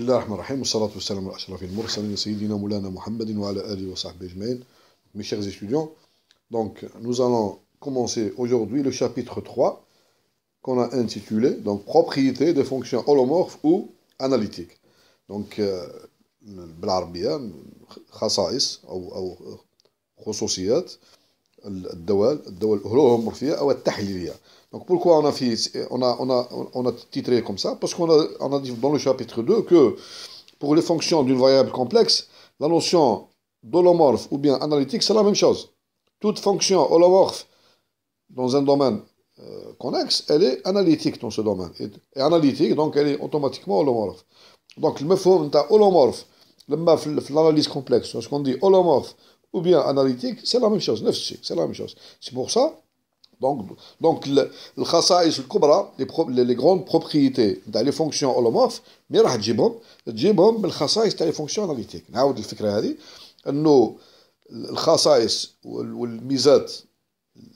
الله الرحمن الرحيم والصلاة والسلام على أشرف المرسلين سيدنا مولانا محمد وعلى آله وصحبه أجمعين. Mes chers étudiants, donc nous allons commencer aujourd'hui le chapitre 3 qu'on a intitulé donc propriété des fonctions holomorphes ou analytiques. Donc بالعربية خصائص أو خصوصيات الدوال الهولومورفية أو التحليلية. Donc pourquoi on a titré comme ça? Parce qu'on a dit dans le chapitre 2 que pour les fonctions d'une variable complexe, la notion d'holomorphe ou bien analytique, c'est la même chose. Toute fonction holomorphe dans un domaine connexe, elle est analytique dans ce domaine. Et analytique, donc elle est automatiquement holomorphe. Donc le mafhoum de holomorphe, l'analyse complexe, lorsqu'on dit holomorphe ou bien analytique, c'est la même chose. C'est la même chose. C'est pour ça. Donc le khasa'is al-kubra, les grandes propriétés des fonctions holomorphes, mais راح تجيبهم بالخصائص تاع les fonctions analytiques. نعاود الفكرة هذه انه الخصائص والميزات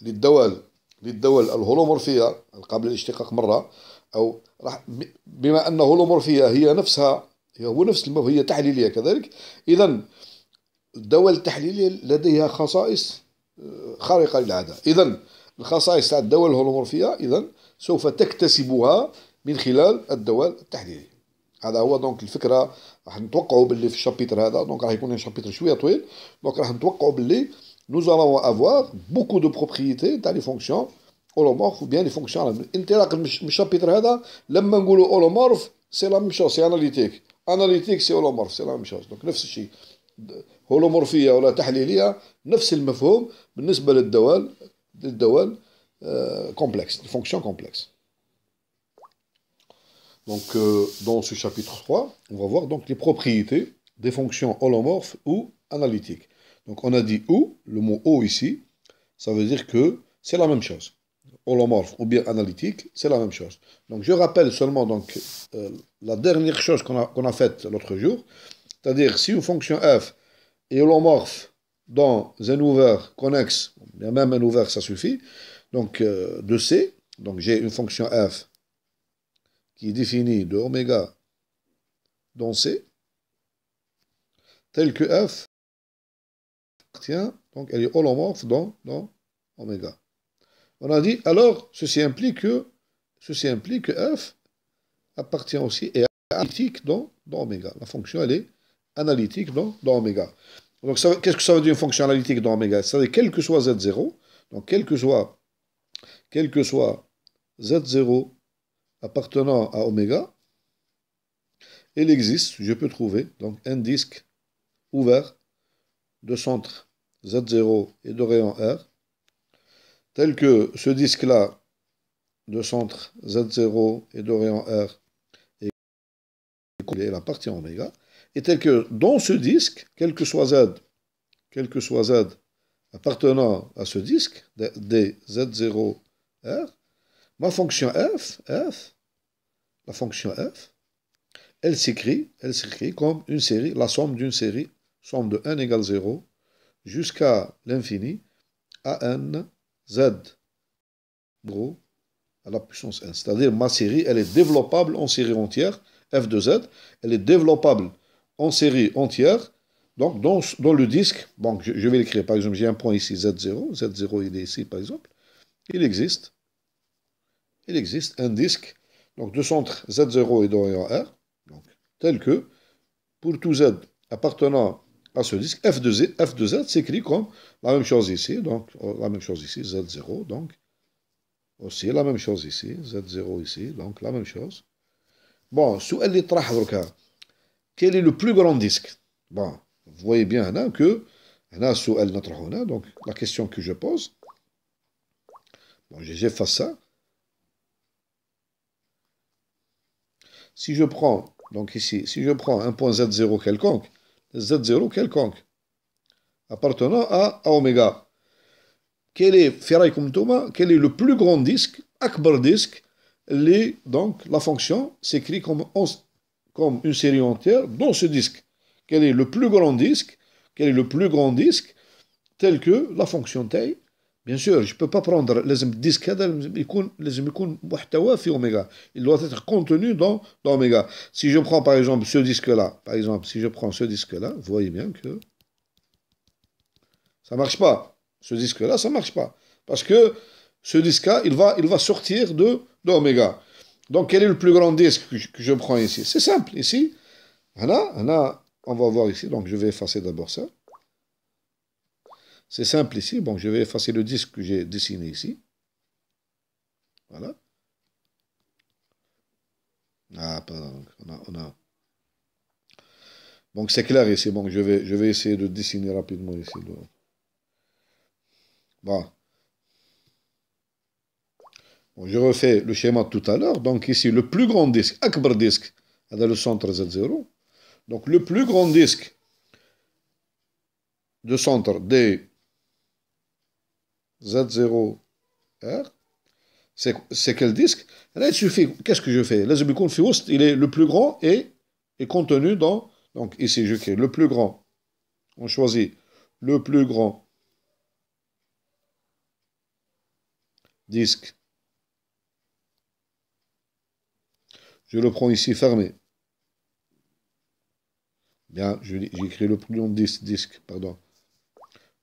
للدول الهولومورفية قبل الاشتقاق مرة او راح بما ان هولومورفية هي نفسها هي تحليلية كذلك، اذا الدول التحليلية لديها خصائص خارقة للعادة. اذا الخصائص تاع الدول الهولومورفية إذن سوف تكتسبها من خلال الدول التحليلية. هذا هو دونك الفكرة. راح نتوقعوا باللي في الشابيتر هذا دونك راح يكون شابيتر شوية طويل، دونك راح نتوقعوا باللي nous allons avoir beaucoup de propriétés تاع لي فونكسيون holomorphes ou bien les fonctions. انطلاقا من الشابيتر هذا لما نقولوا holomorphe سي لا ميم شوز، سي اناليتيك سي holomorphe سي لا ميم شوز. دونك نفس الشيء هولومورفية ولا تحليلية نفس المفهوم بالنسبة للدول complexes, des fonctions complexes. Donc, dans ce chapitre 3, on va voir donc les propriétés des fonctions holomorphes ou analytiques. Donc, on a dit ou, le mot ou ici, ça veut dire que c'est la même chose. Holomorphe ou bien analytique, c'est la même chose. Donc, je rappelle seulement donc, la dernière chose qu'on a faite l'autre jour, c'est-à-dire si une fonction f est holomorphe dans un ouvert connexe, même un ouvert ça suffit, donc de C, donc j'ai une fonction f qui est définie de oméga dans C, telle que f appartient, donc elle est holomorphe dans oméga. On a dit, alors, ceci implique que f appartient aussi et est analytique dans oméga. La fonction, elle est analytique dans oméga. Donc, qu'est-ce que ça veut dire une fonction analytique dans oméga? Ça veut dire quel que soit Z0, donc quel que soit Z0 appartenant à oméga, il existe, je peux trouver, donc un disque ouvert de centre Z0 et de rayon R, tel que ce disque-là de centre Z0 et de rayon R est la partie oméga, et tel que dans ce disque, quel que soit Z appartenant à ce disque, des Z0 R, ma fonction f, la fonction f, elle s'écrit comme une série, la somme d'une série, somme de n égale 0 jusqu'à l'infini, an z gros à la puissance n. C'est-à-dire ma série, elle est développable en série entière, f de z, elle est développable en série entière. Donc dans le disque, bon, je vais l'écrire, par exemple, j'ai un point ici, Z0 il est ici par exemple, il existe un disque donc, de centre Z0 et de rayon R, donc, tel que pour tout Z appartenant à ce disque, f de Z s'écrit comme la même chose ici, donc la même chose ici, Z0, donc aussi la même chose ici, Z0 ici, donc la même chose. Bon, سؤال اللي طرح دركا quel est le plus grand disque? Bon, vous voyez bien là que donc la question que je pose, bon, j'efface ça. Si je prends, donc ici, si je prends un point Z0 quelconque, appartenant à oméga, quel est le plus grand disque, akbar disque, donc la fonction s'écrit comme une série entière dans ce disque. Quel est le plus grand disque tel que la fonction taille Bien sûr, je ne peux pas prendre les disques لازم يكون محتوى في oméga. Il doit être contenu dans oméga. Si je prends par exemple ce disque-là, par exemple, si je prends ce disque-là, vous voyez bien que ça ne marche pas. Ce disque-là, ça ne marche pas. Parce que ce disque-là, il va sortir de oméga. Donc, quel est le plus grand disque que je prends ici? C'est simple. Ici, on va voir ici. Donc, je vais effacer d'abord ça. C'est simple ici. Bon, je vais effacer le disque que j'ai dessiné ici. Voilà. Ah, pardon. Donc, c'est clair ici. Bon, je vais essayer de dessiner rapidement ici. Bon. Bon, je refais le schéma de tout à l'heure. Donc, ici, le plus grand disque, Akbar disque, dans le centre Z0. Donc, le plus grand disque de centre D Z0R, c'est quel disque? Là, il suffit, qu'est-ce que je fais? Là, il est le plus grand et est contenu dans. Donc, ici, je crée le plus grand. On choisit le plus grand disque. Je le prends ici fermé. Bien, j'écris le plus long disque, pardon,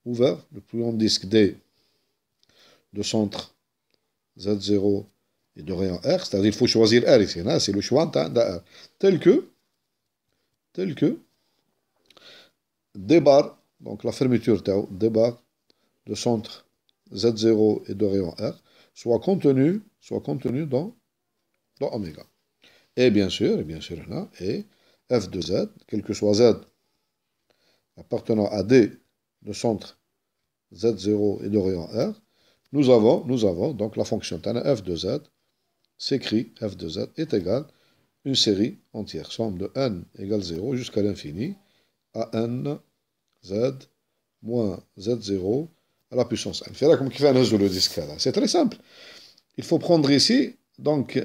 ouvert, le plus long disque D de centre Z0 et de rayon R, c'est-à-dire il faut choisir R ici, c'est le choix de R, tel que des barres, donc la fermeture des barres de centre Z0 et de rayon R, soit contenu dans oméga. Et bien sûr, là, et F de Z, quel que soit Z appartenant à D de centre Z0 et de rayon R, nous avons donc la fonction f de Z s'écrit f de Z est égal une série entière, somme de n égale 0 jusqu'à l'infini, à n z moins z0 à la puissance n. Voilà comme on résout le disque là. C'est très simple. Il faut prendre ici, donc,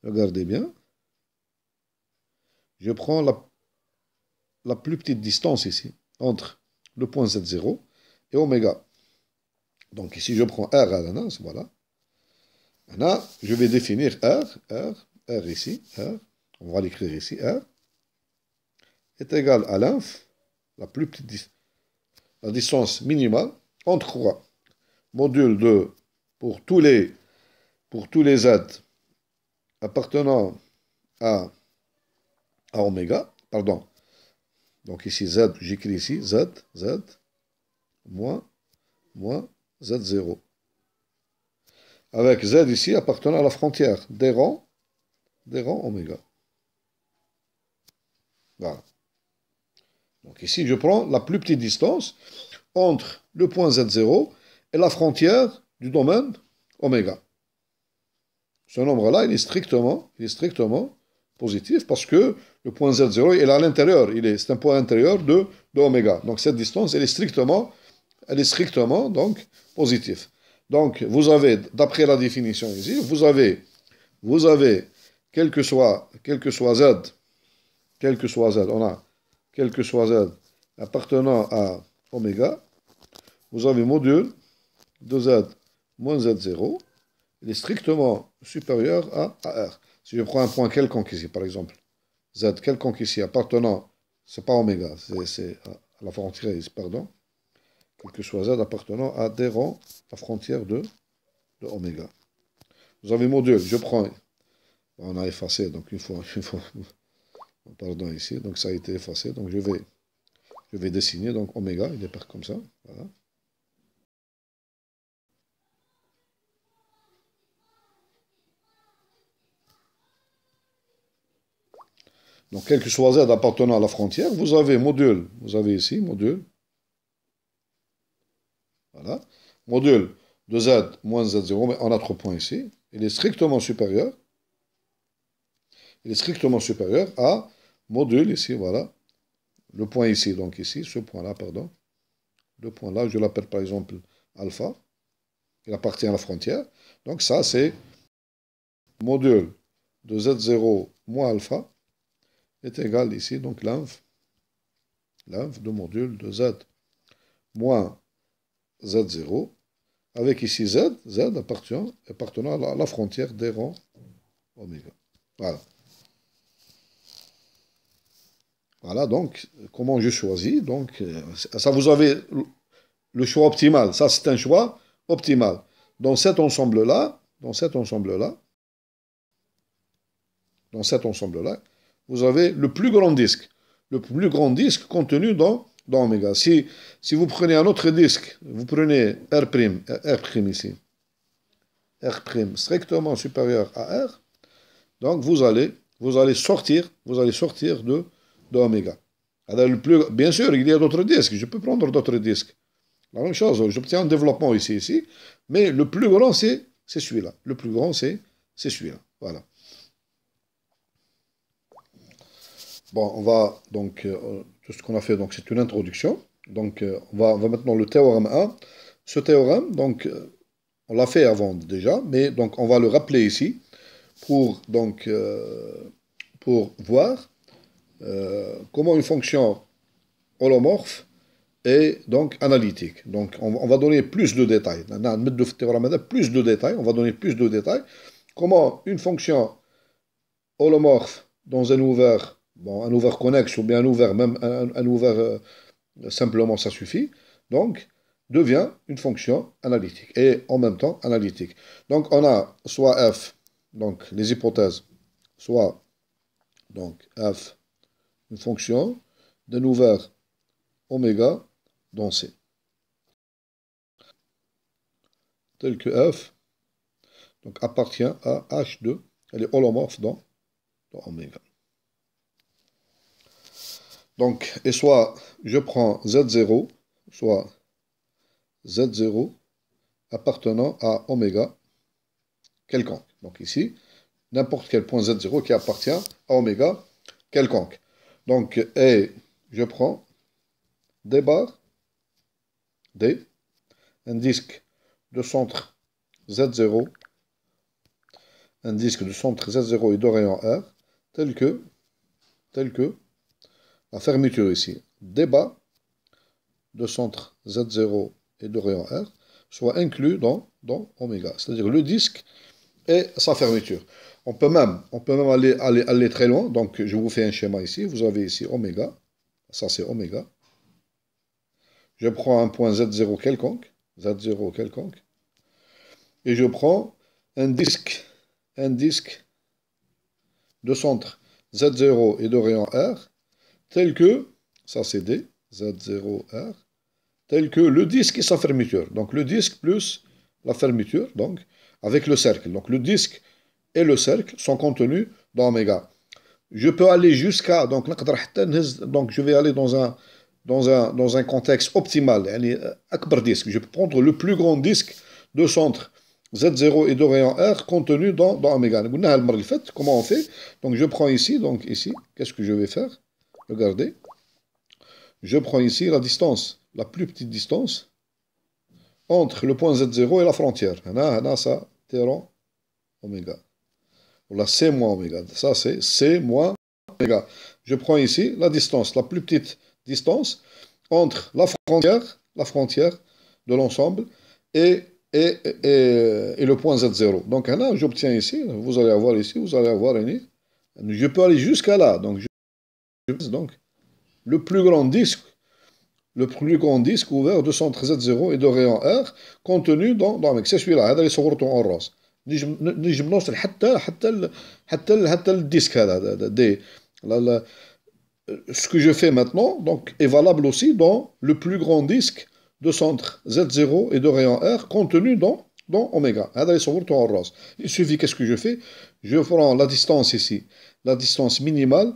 regardez bien, je prends la plus petite distance ici, entre le point z0 et oméga. Donc ici, je prends R à l'ananas, voilà. Maintenant, je vais définir R ici, R, on va l'écrire ici, R, est égal à l'inf, la plus petite la distance minimale, entre quoi? Module de, pour tous les Z appartenant à oméga, pardon, donc ici Z, j'écris ici Z, moins Z0. Avec Z ici appartenant à la frontière des rangs oméga. Voilà. Donc ici, je prends la plus petite distance entre le point Z0 et la frontière du domaine oméga. Ce nombre-là, il est strictement positif parce que le point Z0 il est à l'intérieur, c'est un point intérieur de oméga. Donc cette distance, elle est strictement donc positive. Donc vous avez, d'après la définition ici, vous avez, quel que soit Z, on a quel que soit Z appartenant à oméga, vous avez module de Z moins Z0, il est strictement supérieur à R. Si je prends un point quelconque ici, par exemple, Z quelconque ici appartenant, c'est pas oméga, c'est à la frontière ici, pardon, quel que soit Z appartenant à des rangs, la frontière de oméga. Vous avez module, je prends, on a effacé, donc une fois, pardon ici, donc ça a été effacé, donc je vais dessiner, donc oméga, il est par comme ça, voilà. Donc, quel que soit Z appartenant à la frontière, vous avez module, vous avez ici module, voilà, module de Z moins Z0, mais en notre point ici, il est strictement supérieur à module ici, voilà, le point ici, donc ici, ce point-là, pardon, le point-là, je l'appelle par exemple alpha, il appartient à la frontière, donc ça c'est module de Z0 moins alpha est égal ici, donc l'inf de module de Z moins Z0 avec ici Z, Z appartenant à la frontière des rangs oméga. Voilà. Voilà, donc, comment je choisis? Donc, ça, vous avez le choix optimal. Ça, c'est un choix optimal. Dans cet ensemble-là, vous avez le plus grand disque. Le plus grand disque contenu dans oméga. Si vous prenez un autre disque, vous prenez R' ici, R' strictement supérieur à R, donc vous allez sortir de oméga. Alors, bien sûr, il y a d'autres disques. Je peux prendre d'autres disques. La même chose, j'obtiens un développement ici, mais le plus grand, c'est celui-là. Le plus grand, c'est celui-là. Voilà. Bon, on va donc, tout ce qu'on a fait, donc c'est une introduction. Donc, on va maintenant le théorème 1. Ce théorème, donc, on l'a fait avant déjà, mais donc on va le rappeler ici pour voir comment une fonction holomorphe est donc analytique. Donc, on va donner plus de détails. On va donner plus de détails. Comment une fonction holomorphe dans un ouvert, un ouvert connexe ou bien un ouvert, même un ouvert simplement ça suffit, donc devient une fonction analytique et en même temps analytique. Donc on a soit f, donc les hypothèses, soit donc f, une fonction d'un ouvert oméga dans C, tel que f donc appartient à H2, elle est holomorphe dans oméga. Donc, et soit je prends Z0, soit Z0 appartenant à oméga quelconque. Donc ici, n'importe quel point Z0 qui appartient à oméga quelconque. Donc, et je prends D bar, D, un disque de centre Z0, un disque de centre Z0 et de rayon R, tel que la fermeture ici, D bar de centre Z0 et de rayon R, soit inclus dans oméga, c'est-à-dire le disque et sa fermeture. On peut même aller très loin, donc je vous fais un schéma ici, vous avez ici oméga, ça c'est oméga. Je prends un point Z0 quelconque, et je prends un disque de centre Z0 et de rayon R, tel que, ça c'est D, Z0R, tel que le disque et sa fermeture. Donc le disque plus la fermeture, donc avec le cercle. Donc le disque et le cercle sont contenus dans oméga. Je peux aller jusqu'à, donc je vais aller dans un contexte optimal, akbar disque. Je peux prendre le plus grand disque de centre Z0 et de rayon R contenu dans oméga. Comment on fait? Donc je prends ici, qu'est-ce que je vais faire? Regardez. Je prends ici la distance, la plus petite distance entre le point Z0 et la frontière. Ça, terrain oméga. Là, C moins oméga. Ça, c'est C moins oméga. Je prends ici la distance, la plus petite distance entre la frontière de l'ensemble et le point Z0. Donc, là, j'obtiens ici, vous allez avoir ici, je peux aller jusqu'à là. Donc, le plus grand disque ouvert de centre Z0 et de rayon R contenu dans c'est celui-là. هذا اللي صورته en rose. نجم نوصل حتى الديسك هذا دي. Ce que je fais maintenant donc est valable aussi dans le plus grand disque de centre Z0 et de rayon R contenu dans oméga. هذا اللي صورته en rose. Il suffit, qu'est-ce que je fais? Je prends la distance ici, la distance minimale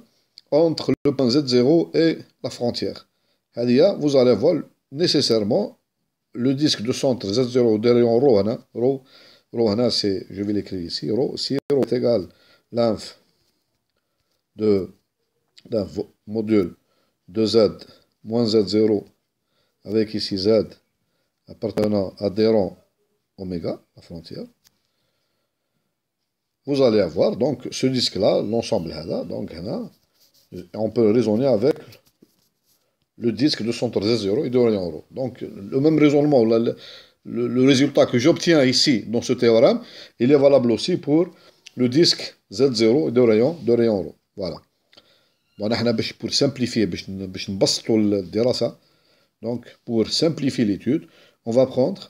entre le point Z0 et la frontière. Vous allez avoir nécessairement le disque de centre Z0 de rayon ρ, c'est, je vais l'écrire ici, si ρ est égal l'inf d'un module de Z moins Z0 avec ici Z appartenant à des rangs oméga, la frontière, vous allez avoir donc ce disque-là, l'ensemble là, donc on peut raisonner avec le disque de centre Z0 et de rayon ρ. Donc le même raisonnement, le résultat que j'obtiens ici dans ce théorème, il est valable aussi pour le disque Z0 de rayon ρ. Voilà. Bon, pour simplifier, donc pour simplifier l'étude, on va prendre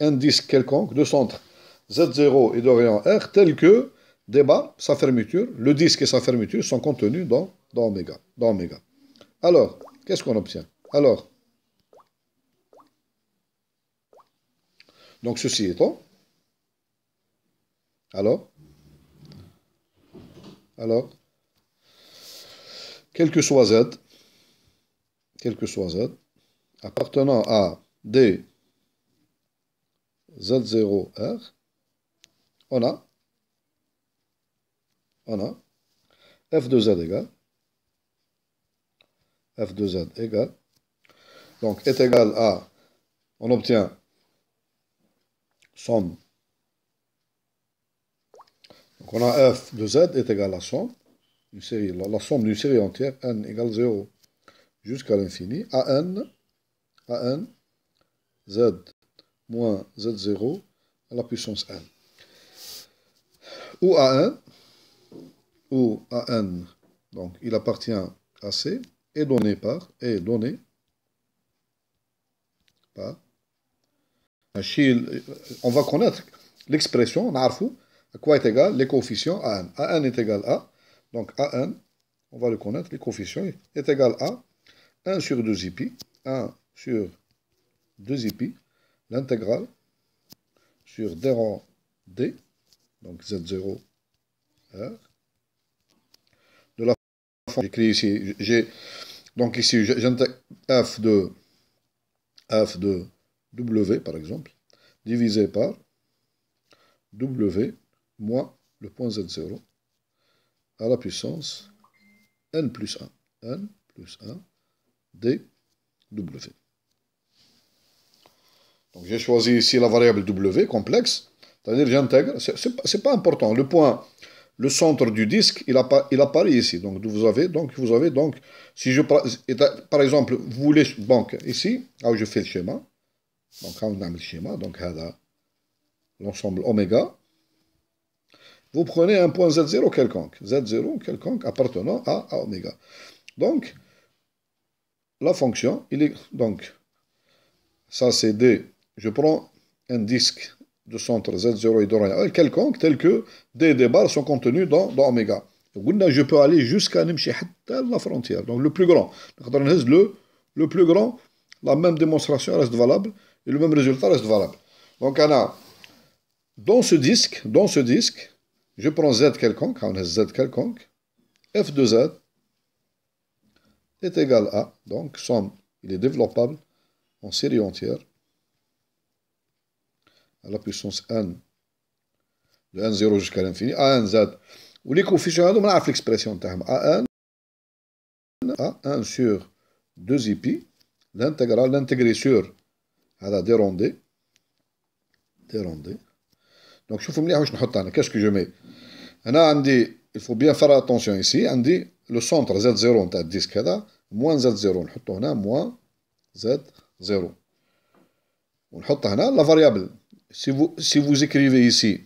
un disque quelconque de centre Z0 et de rayon R tel que sa fermeture, le disque et sa fermeture sont contenus dans oméga. Alors, qu'est-ce qu'on obtient? Alors, donc ceci étant, alors, quel que soit Z, appartenant à D Z0R, on a F de Z égale, donc est égal à, on obtient somme. Donc on a F de Z est égal à somme, une série, la somme d'une série entière, n égale 0 jusqu'à l'infini, à n, Z moins Z0 à la puissance n. Ou à n, donc il appartient à C, est donné par, on va connaître l'expression, à quoi est égal les coefficients AN. AN est égal à, donc AN, on va le connaître, les coefficients est égal à 1 sur 2 pi, 1 sur 2 pi, l'intégrale sur D rang D, donc Z0 R, de la fonction, j'écris ici, donc ici, j'intègre f de W, par exemple, divisé par W moins le point Z0 à la puissance n plus 1 dw. Donc j'ai choisi ici la variable W complexe, c'est-à-dire j'intègre, c'est pas important, le centre du disque, il apparaît ici. Donc vous avez, si je, par exemple, vous voulez, donc ici, là où je fais le schéma, donc là on a le schéma, donc l'ensemble oméga, vous prenez un point Z0 quelconque appartenant à oméga. Donc, la fonction, donc, ça c'est D, je prends un disque de centre Z0 et de rayon quelconque, tel que D et des barres sont contenus dans oméga. Je peux aller jusqu'à la frontière, donc le plus grand. Le plus grand, la même démonstration reste valable, et le même résultat reste valable. Donc, dans ce disque, je prends Z quelconque, F de Z est égal à, donc, somme, il est développable en série entière à la puissance n, de n0 jusqu'à l'infini, a1 z. Ou les coefficients, on a l'expression a1 à 1 sur 2 pi, l'intégré sur d rond D. Donc, je vais qu'est-ce que je mets? Il faut bien faire attention ici. Le centre Z0 de disque, moins Z0. On a moins Z0. On a la variable. Si vous écrivez ici,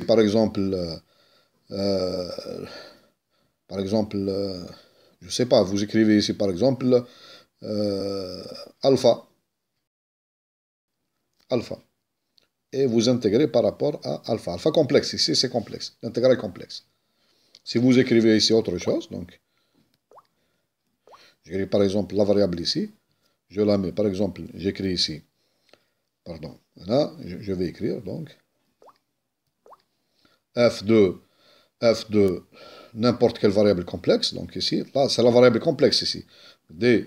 par exemple, je ne sais pas, vous écrivez ici, par exemple, alpha. Et vous intégrez par rapport à alpha. Alpha complexe, ici c'est complexe. L'intégrale est complexe. Si vous écrivez ici autre chose, donc, j'écris par exemple la variable ici, je la mets, par exemple, j'écris ici, pardon, là, je vais écrire, donc, f de n'importe quelle variable complexe, donc ici, là, c'est la variable complexe ici, dw,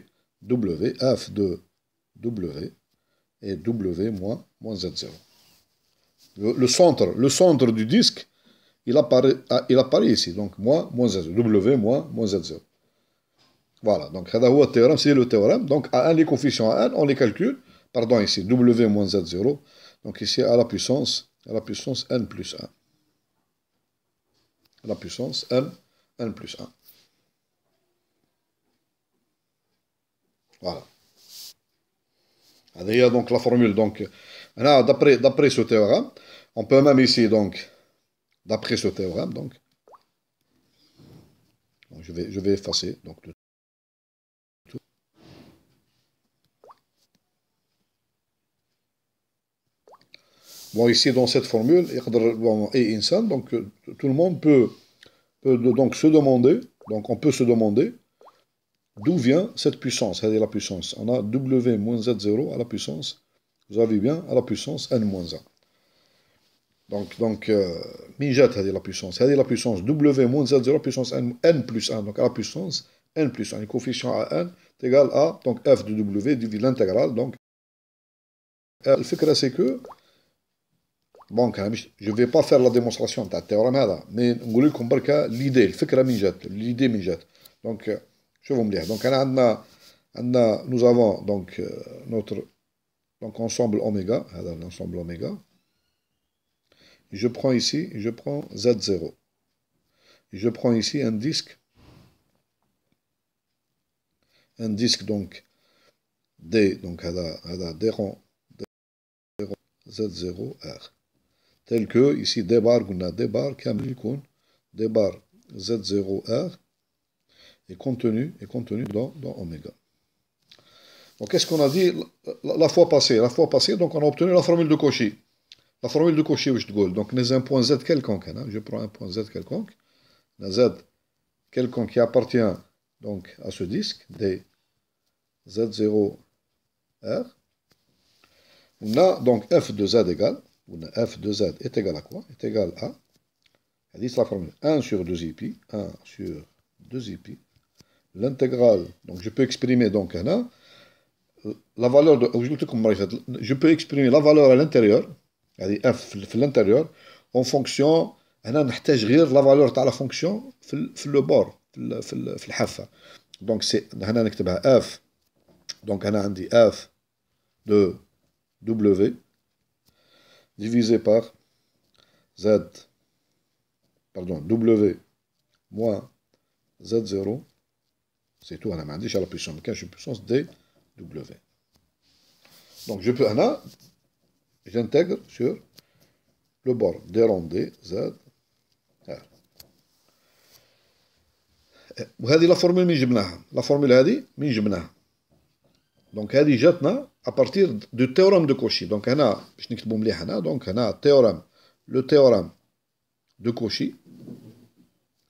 f de w, et w moins z0. Le centre du disque, il apparaît ici, donc moins z0, w moins z0. Voilà, donc c'est le théorème. Donc à 1, les coefficients à 1, on les calcule, pardon, ici, w moins z0, donc ici à la puissance n plus 1. À la puissance n plus 1. Voilà. Il y a donc la formule. Donc, d'après ce théorème, on peut même ici, donc, d'après ce théorème, donc, je vais effacer. Donc, bon, ici, dans cette formule, bon, et insan, donc, tout le monde peut donc se demander, donc, on peut se demander d'où vient cette puissance. C'est la puissance. On a W moins Z0 à la puissance, vous avez bien, à la puissance N moins 1. Donc, Minjat, c'est la puissance. C'est la puissance W moins Z0 puissance N plus 1. Donc, à la puissance N plus 1. Le coefficient à N est égal à donc, F de W divisé l'intégrale. Donc, le fait c'est que, bon, je ne vais pas faire la démonstration de la théorème, mais on va dire l'idée, le fait Minjat, l'idée Minjat. Donc, je vais vous dire. Donc, nous avons donc, notre donc, ensemble oméga. L'ensemble oméga. Je prends ici, je prends Z0. Je prends ici un disque donc D, donc D rond Z0R. Tel que ici D bar, on a D bar, D bar Z0R est contenu dans oméga. Donc qu'est-ce qu'on a dit la fois passée? La fois passée, donc on a obtenu la formule de Cauchy. La formule de Cauchy, donc on a un point Z quelconque. Je prends un point Z quelconque. Un Z quelconque qui appartient donc à ce disque, D Z0R. On a donc F de Z égale, F de Z est égal à quoi? Est égal à, c'est la formule 1 sur 2 1 sur 2 l'intégrale, donc je peux exprimer donc la valeur de, je peux exprimer la valeur à l'intérieur, F في l'intérieur, en fonction, هنا نحتاج غير la valeur تاع la fonction في le bord, في الحافة. Donc c'est, هنا نكتبها F, donc هنا عندي F de W divisé par Z, pardon, W moins Z0, c'est tout, أنا ما عنديش à la puissance 15, je puissance dW. Donc je peux, j'intègre sur le bord D rond D, Z, R. وهذه la formule من جبناها. La formule هذه من جبناها. Donc هذه جاتنا à partir du théorème de Cauchy. Donc هنا باش نكتبوا مليح هنا. Donc هنا théorème, le théorème de Cauchy.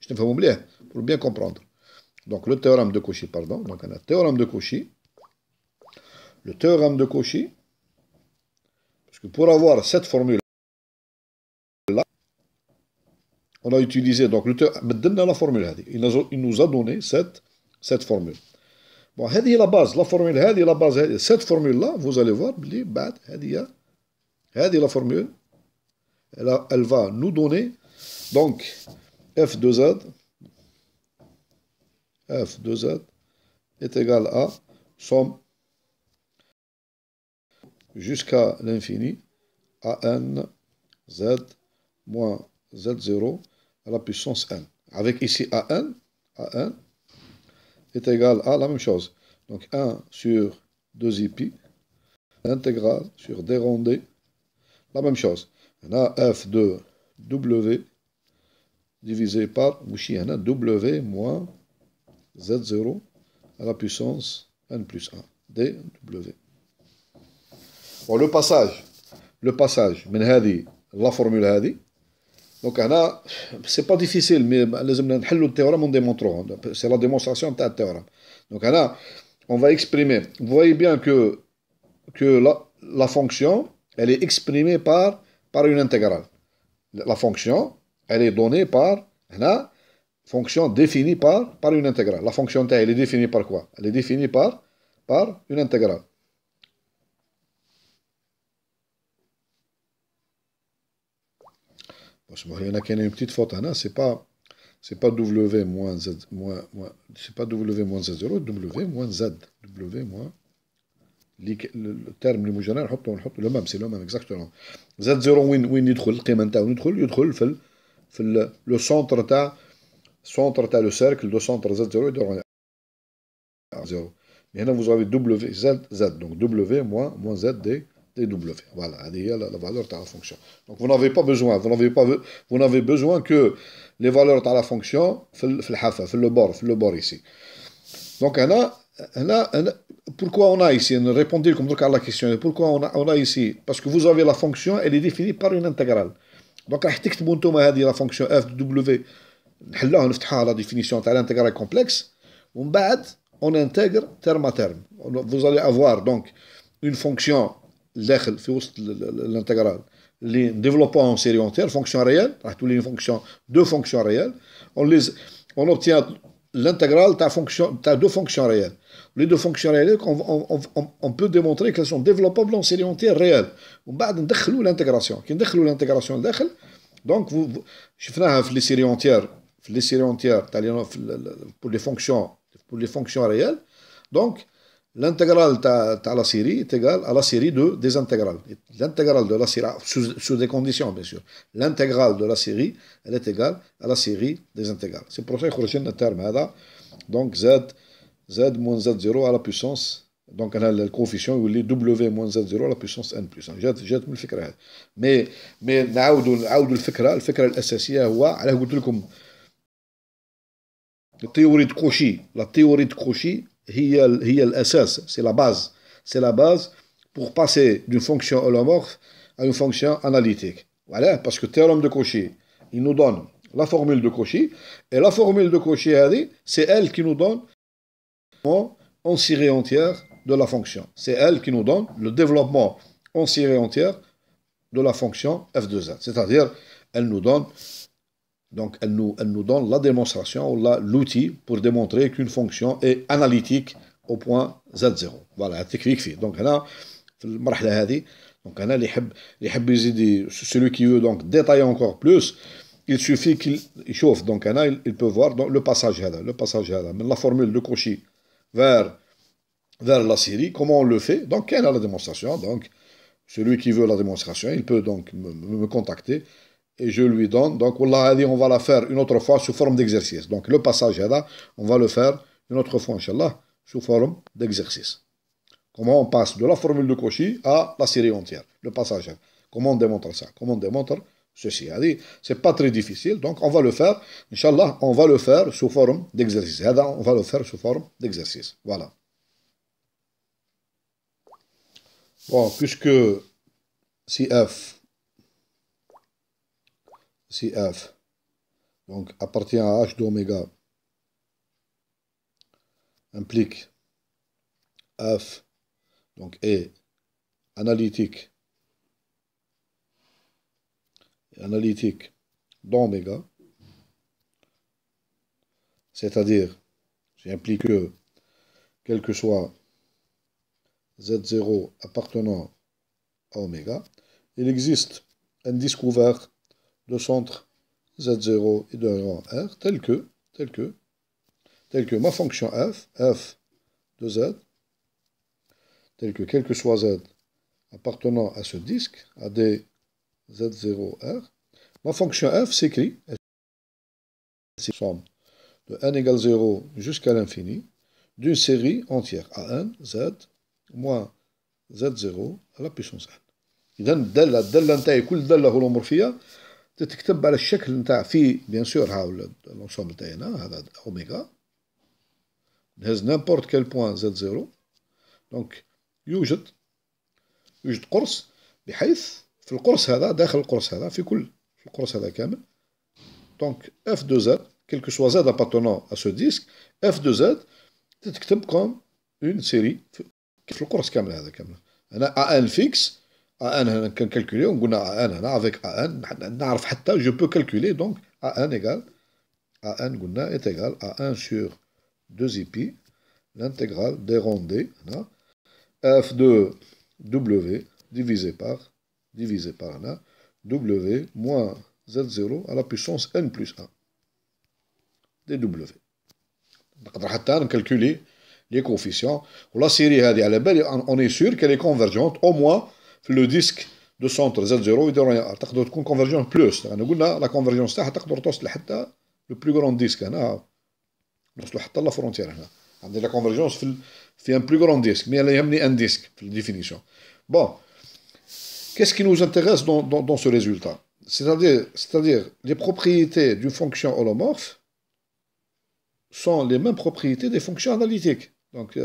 باش نفهموا مليح pour bien comprendre. Donc le théorème de Cauchy, pardon. Donc هنا théorème de Cauchy. Le théorème de Cauchy, parce que pour avoir cette formule là, on a utilisé donc le théorème, la formule il nous a donné cette formule. Bon, هذه la base, la formule هذه la base, cette formule là, vous allez voir بلي بعد هذه la formule, elle va nous donner donc f de z est égal à somme jusqu'à l'infini an z moins z0 à la puissance n. Avec ici an est égal à la même chose. Donc 1 sur 2pi, l'intégrale sur d rond d, la même chose. On a f de w divisé par w moins z0 à la puissance n plus 1, dw. Bon, le passage, من هذه la formule هذه. Donc c'est pas difficile, mais لازم نحلوا التhéorème, on démontrera. C'est la démonstration de le théorème. Donc on va exprimer. Vous voyez bien que la fonction, elle est exprimée par une intégrale. La fonction, elle est donnée par fonction définie par une intégrale. La fonction t, elle est définie par quoi? Elle est définie par une intégrale. Il y en a qui ont une petite faute, c'est pas W moins Z, c'est pas W moins Z0, W moins Z. W moins, le terme المجرد نحطه le même, c'est le même exactement. Z0 وين يدخل القيمة نتاعو يدخل في le centre تاع le cercle de centre Z0 يدور على 0. Mais là, vous avez W, Z, Z. Donc W moins Z, dW. Voilà, c'est la valeur de la fonction. Donc vous n'avez pas besoin, vous n'avez besoin que les valeurs de la fonction, le bord ici. Donc, pourquoi on a ici, répondez comme à la question, pourquoi on a ici? Parce que vous avez la fonction, elle est définie par une intégrale. Donc, la fonction f de w, la définition de l'intégrale complexe, on intègre terme à terme. Vous allez avoir donc une fonction, l'intégrale, les développant en série entière, fonction réelle, deux fonctions réelles, on obtient l'intégrale, tu as deux fonctions réelles. Les deux fonctions réelles, on peut démontrer qu'elles sont développables en série entière réelle. On va ندخلوا l'intégration. Quand ندخلوا l'intégration donc je fais les séries entières, pour les fonctions réelles. Donc l'intégrale de la série est égale à la série des intégrales. L'intégrale de la série, sous des conditions bien sûr, l'intégrale de la série, elle est égale à la série des intégrales. C'est pour ça que je le terme là. Donc z moins z0 à la puissance, donc on a le coefficient où est w moins z0 à la puissance n plus 1. جات من الفكره هذه. mais نعاودوا الفكره الاساسيه هو على قلت لكم التيوري دو كوشي. La théorie de Cauchy هي الاساس, c'est la base pour passer d'une fonction holomorphe à une fonction analytique. Voilà, parce que le théorème de Cauchy, il nous donne la formule de Cauchy, et la formule de Cauchy, c'est elle qui nous donne en série entière de la fonction. C'est elle qui nous donne le développement en série entière de la fonction f de z. C'est-à-dire, elle nous donne la démonstration ou l'outil pour démontrer qu'une fonction est analytique au point z0. Voilà, التكفيك فيه. Donc là, في المرحلة هذه, donc là, celui qui veut donc détailler encore plus, il suffit qu'il chauffe. Donc là, il peut voir donc, le passage là, la formule de Cauchy vers la série, comment on le fait. Donc, quelle est la démonstration? Donc, celui qui veut la démonstration, il peut donc me contacter et je lui donne. Donc, on va la faire une autre fois sous forme d'exercice. Donc, le passage là, on va le faire une autre fois, Inch'Allah, sous forme d'exercice. Comment on passe de la formule de Cauchy à la série entière, le passage. Comment on démontre ça? Comment on démontre ceci? C'est pas très difficile, donc on va le faire, Inch'Allah, on va le faire sous forme d'exercice. On va le faire sous forme d'exercice. Voilà. Bon, puisque si f donc appartient à h d'oméga implique f donc est analytique d'oméga, c'est-à-dire j'implique que quel que soit z0 appartenant à oméga, il existe un disque ouvert de centre z0 et de rang r tel que ma fonction f de z, tel que quel que soit z appartenant à ce disque, à des z0r, ma fonction f s'écrit somme de n égale 0 jusqu'à l'infini d'une série entière an z moins z0 à la puissance n. إذا الدالة نتاعي كل دالة هولومورفية تتكتب على الشكل نتاع فيه بيان سور ها لونسومبل تاعنا هذا اوميغا نهز نيمبورت كيل بوان زد زيرو. دونك يوجد قرص بحيث في القرص هذا داخل القرص هذا في القرص هذا كامل. دونك اف دو زد كيل كو سوا زد ابارتونون ا سو ديسك اف دو زد تتكتب كوم اون سيري في القرص كامل هذا كامل. انا ان فيكس ان هنا كنكالكولي وقلنا ان هنا افيك ان نعرف حتى جو بو كالكولي. دونك ان ايغال ان قلنا ايت ايغال ان سور 2 pi l'intégrale des rondés هنا f de w divisé par هنا w moins z0 à la puissance n plus 1 dw. نقدر حتى نكالكولي les coefficients ولا سيري هذه على بالي on est sûr qu'elle est convergente au moins في لو ديسك دو سونتر z0 يديروا ار تقدر تكون كونفرجون بلوس. انا قلنا لا كونفرجونس تاعها تقدر توصل حتى لو بلو غران ديسك هنا نوصلوا حتى لا فرونتير. هنا عندنا لا كونفرجونس fait un plus grand disque, mais elle a un disque, la définition. Bon, qu'est-ce qui nous intéresse dans ce résultat? C'est-à-dire, les propriétés d'une fonction holomorphe sont les mêmes propriétés des fonctions analytiques. Donc,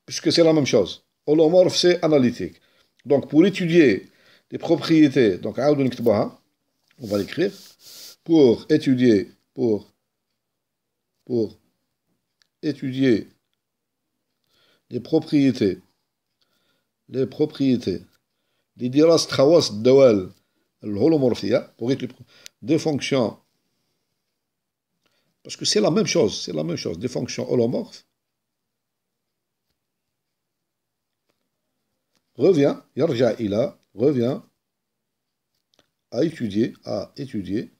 puisque c'est la même chose. Holomorphe, c'est analytique. Donc, pour étudier les propriétés, donc, on va l'écrire, pour étudier les propriétés des diras khawas dawal الهولومورفية, pour étudier des fonctions, parce que c'est la même chose, des fonctions holomorphes, revient à étudier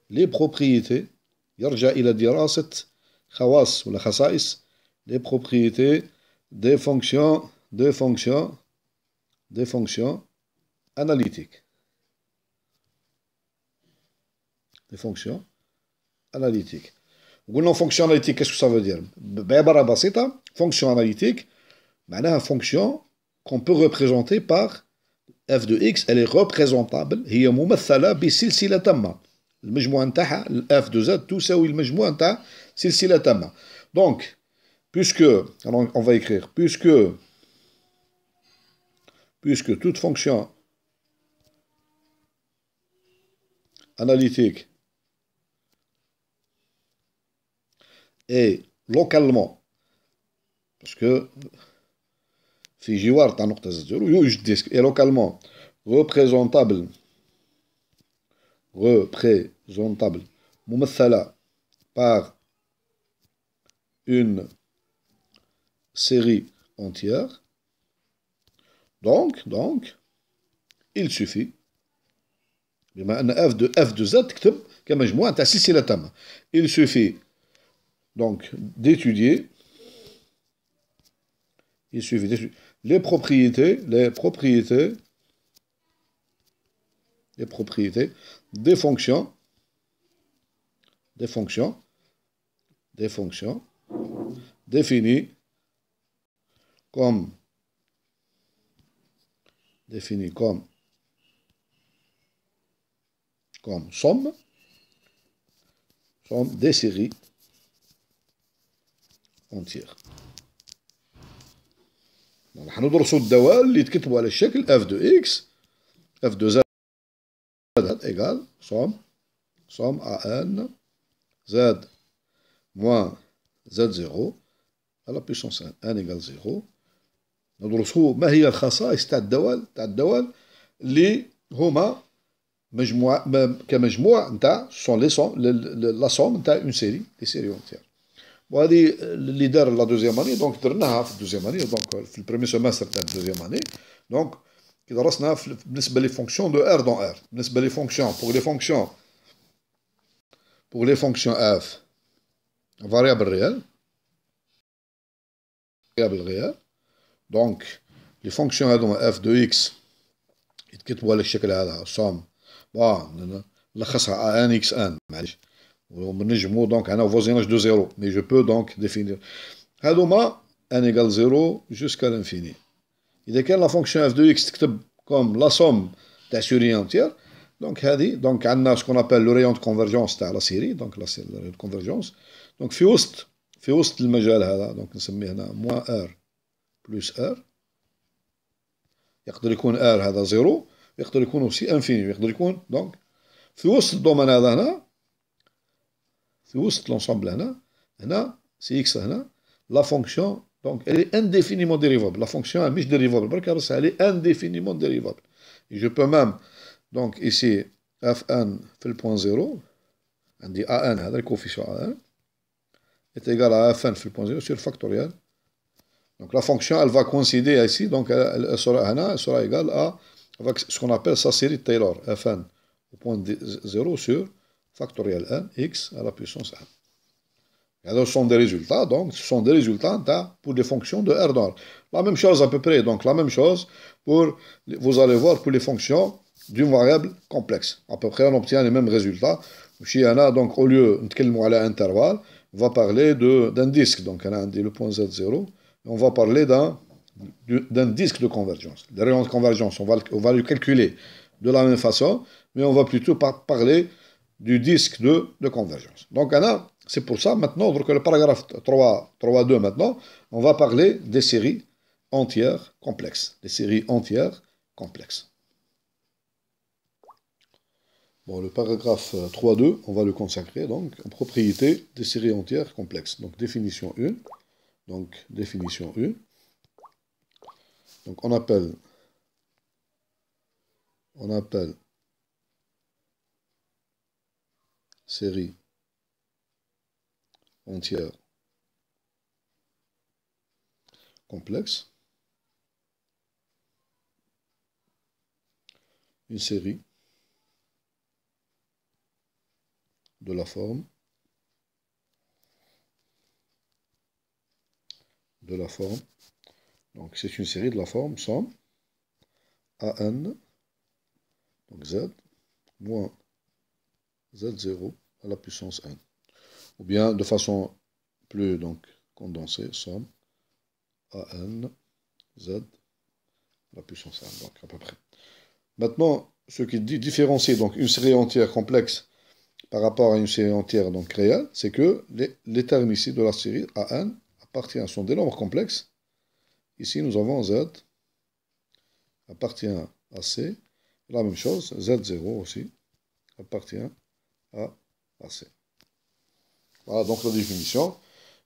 les propriétés, يرجع إلى دراسة خواص ولا خصائص, les propriétés des fonctions analytiques. Des fonctions analytiques. قلنا fonction analytique, qu'est-ce que ça veut dire? بعبارة بسيطة, fonction analytique, معناها fonction qu'on peut représenter par f de x, elle est représentable, هي ممثلة بسلسلة تامة. المجموع نتاعها f de z تساوي المجموع نتاع سلسلة تامة. Donc, puisque, alors on va écrire, puisque toute fonction analytique est localement, parce que في جوار تاع نقطة زيرو يوجد ديسك est localement représentable ممثلة par une série entière. Donc, il suffit, بما أن f de z تكتب كمجموعة تاع سلسلة تامة. Il suffit donc d'étudier les propriétés des fonctions définies comme somme des séries entières. حندرسوا الدوال اللي يتكتبوا على الشكل f de x f de z égale somme an z moins z0 à la puissance 1 égale 0. ندرسوا ما هي الخصائص تاع الدوال اللي هما كمجموع نتاع la somme نتاع une série des séries entières. وهذه اللي دار لا دوزيام اني, دونك درناها في الدوزيام اني, دونك في البريمي سيمستر تاع الدوزيام اني. دونك كي درسنا بالنسبه لي فونكسيون دو ار دون ار, بالنسبه لي فونكسيون pour les fonctions f variable réelle, donc les fonctions هذوما f de x يتكتبوا على الشكل هذا somme نلخصها ان x ان, معليش ونجمو دونك انا voisinage de 0, mais je peux donc définir هذوما n égale 0 jusqu'à l'infini. إذا كان la fonction f de x تكتب comme la somme تاع série entière, donc هذه دونك عندنا ce qu'on appelle le rayon de convergence تاع la série, donc la rayon de convergence. donc في وسط المجال هذا, دونك نسميه هنا moins r plus r, يقدر يكون r هذا 0, يقدر يكون aussi infini, يقدر يكون دونك في وسط الدومين هذا هنا, في وسط l'ensemble هنا سي x هنا, la fonction donc elle est indéfiniment dérivable. La fonction elle مش dérivable برك, بس elle est indéfiniment dérivable. Et je peux même donc ici fn في البوان 0 عندي an هذا الكوفيسيون an est égal à fn في البوان 0 sur factoriel. Donc la fonction elle va coïncider ici, donc elle sera égale à avec ce qu'on appelle sa série de Taylor, fn au point 0 sur factoriel n x à la puissance 1. Alors, ce sont des résultats, donc ce sont des résultats pour des fonctions de R dans R. La même chose à peu près, donc la même chose pour, vous allez voir, pour les fonctions d'une variable complexe. À peu près, on obtient les mêmes résultats. Donc, au lieu de نتكلموا على intervalle, on va parler d'un disque. Donc, on a le point Z0. Et on va parler d'un disque de convergence. Le rayon de convergence, on va le calculer de la même façon, mais on va plutôt parler du disque de convergence. Donc, c'est pour ça, maintenant, donc le paragraphe 3.2, maintenant, on va parler des séries entières complexes. Des séries entières complexes. Bon, le paragraphe 3.2, on va le consacrer, donc, aux propriétés des séries entières complexes. Donc, définition 1. Donc, définition 1. Donc, on appelle série entière complexe une série de la forme donc c'est une série de la forme somme AN donc Z moins Z0 à la puissance N. Ou bien de façon plus donc condensée, somme AN Z à la puissance N, donc à peu près. Maintenant, ce qui dit différencier donc une série entière complexe par rapport à une série entière donc réelle, c'est que les termes ici de la série AN sont des nombres complexes. Ici, nous avons Z appartient à C. La même chose, Z0 aussi appartient à C. Voilà donc la définition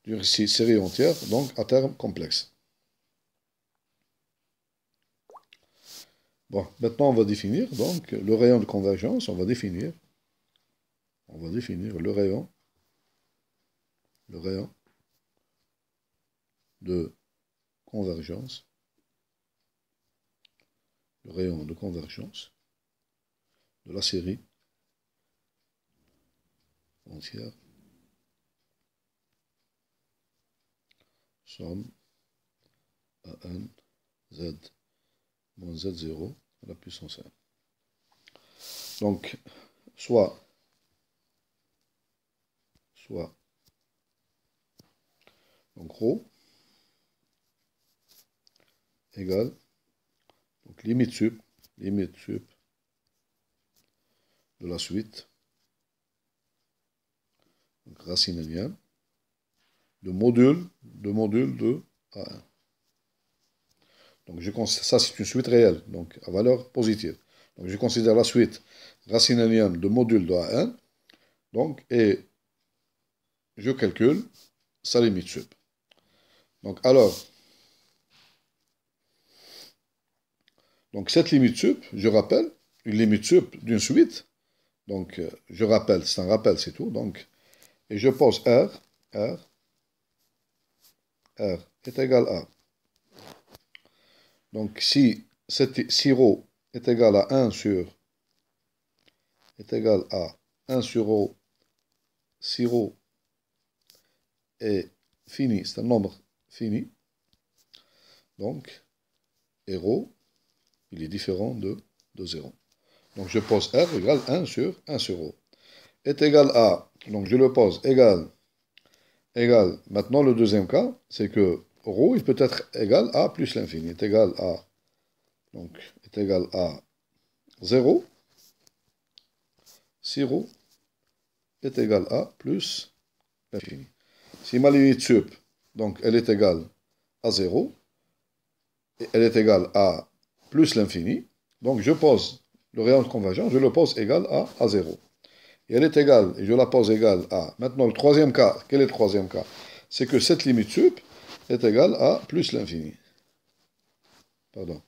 d'une série entière, donc à terme complexe. Bon, maintenant on va définir donc le rayon de convergence, on va définir le rayon de convergence, de la série entière somme AN Z moins Z0 à la puissance 1. Donc, soit donc ρ égale donc limite sup de la suite donc racine énième de module de A1. Donc ça c'est une suite réelle, donc à valeur positive. Donc je considère la suite racine énième de module de A1, donc et je calcule sa limite sup. Donc alors, donc cette limite sup, je rappelle, une limite sup d'une suite, donc je rappelle, c'est un rappel, c'est tout, donc, et je pose R est égal à. Donc si ρ est égal à 1 sur ρ, si ρ est fini, c'est un nombre fini, donc, et ρ, il est différent de 0. Donc je pose R égale 1 sur ρ. Est égal à, donc je le pose égal, maintenant le deuxième cas, c'est que ρ, il peut être égal à plus l'infini, est égal à, donc, est égal à 0, si ρ est égal à plus l'infini. Si ma limite sup, donc elle est égale à 0, et elle est égale à plus l'infini, donc je pose le rayon de convergence, je le pose égal à 0. Et elle est égale, et je la pose égale à, maintenant le troisième cas, quel est le troisième cas? C'est que cette limite sup est égale à plus l'infini. Pardon.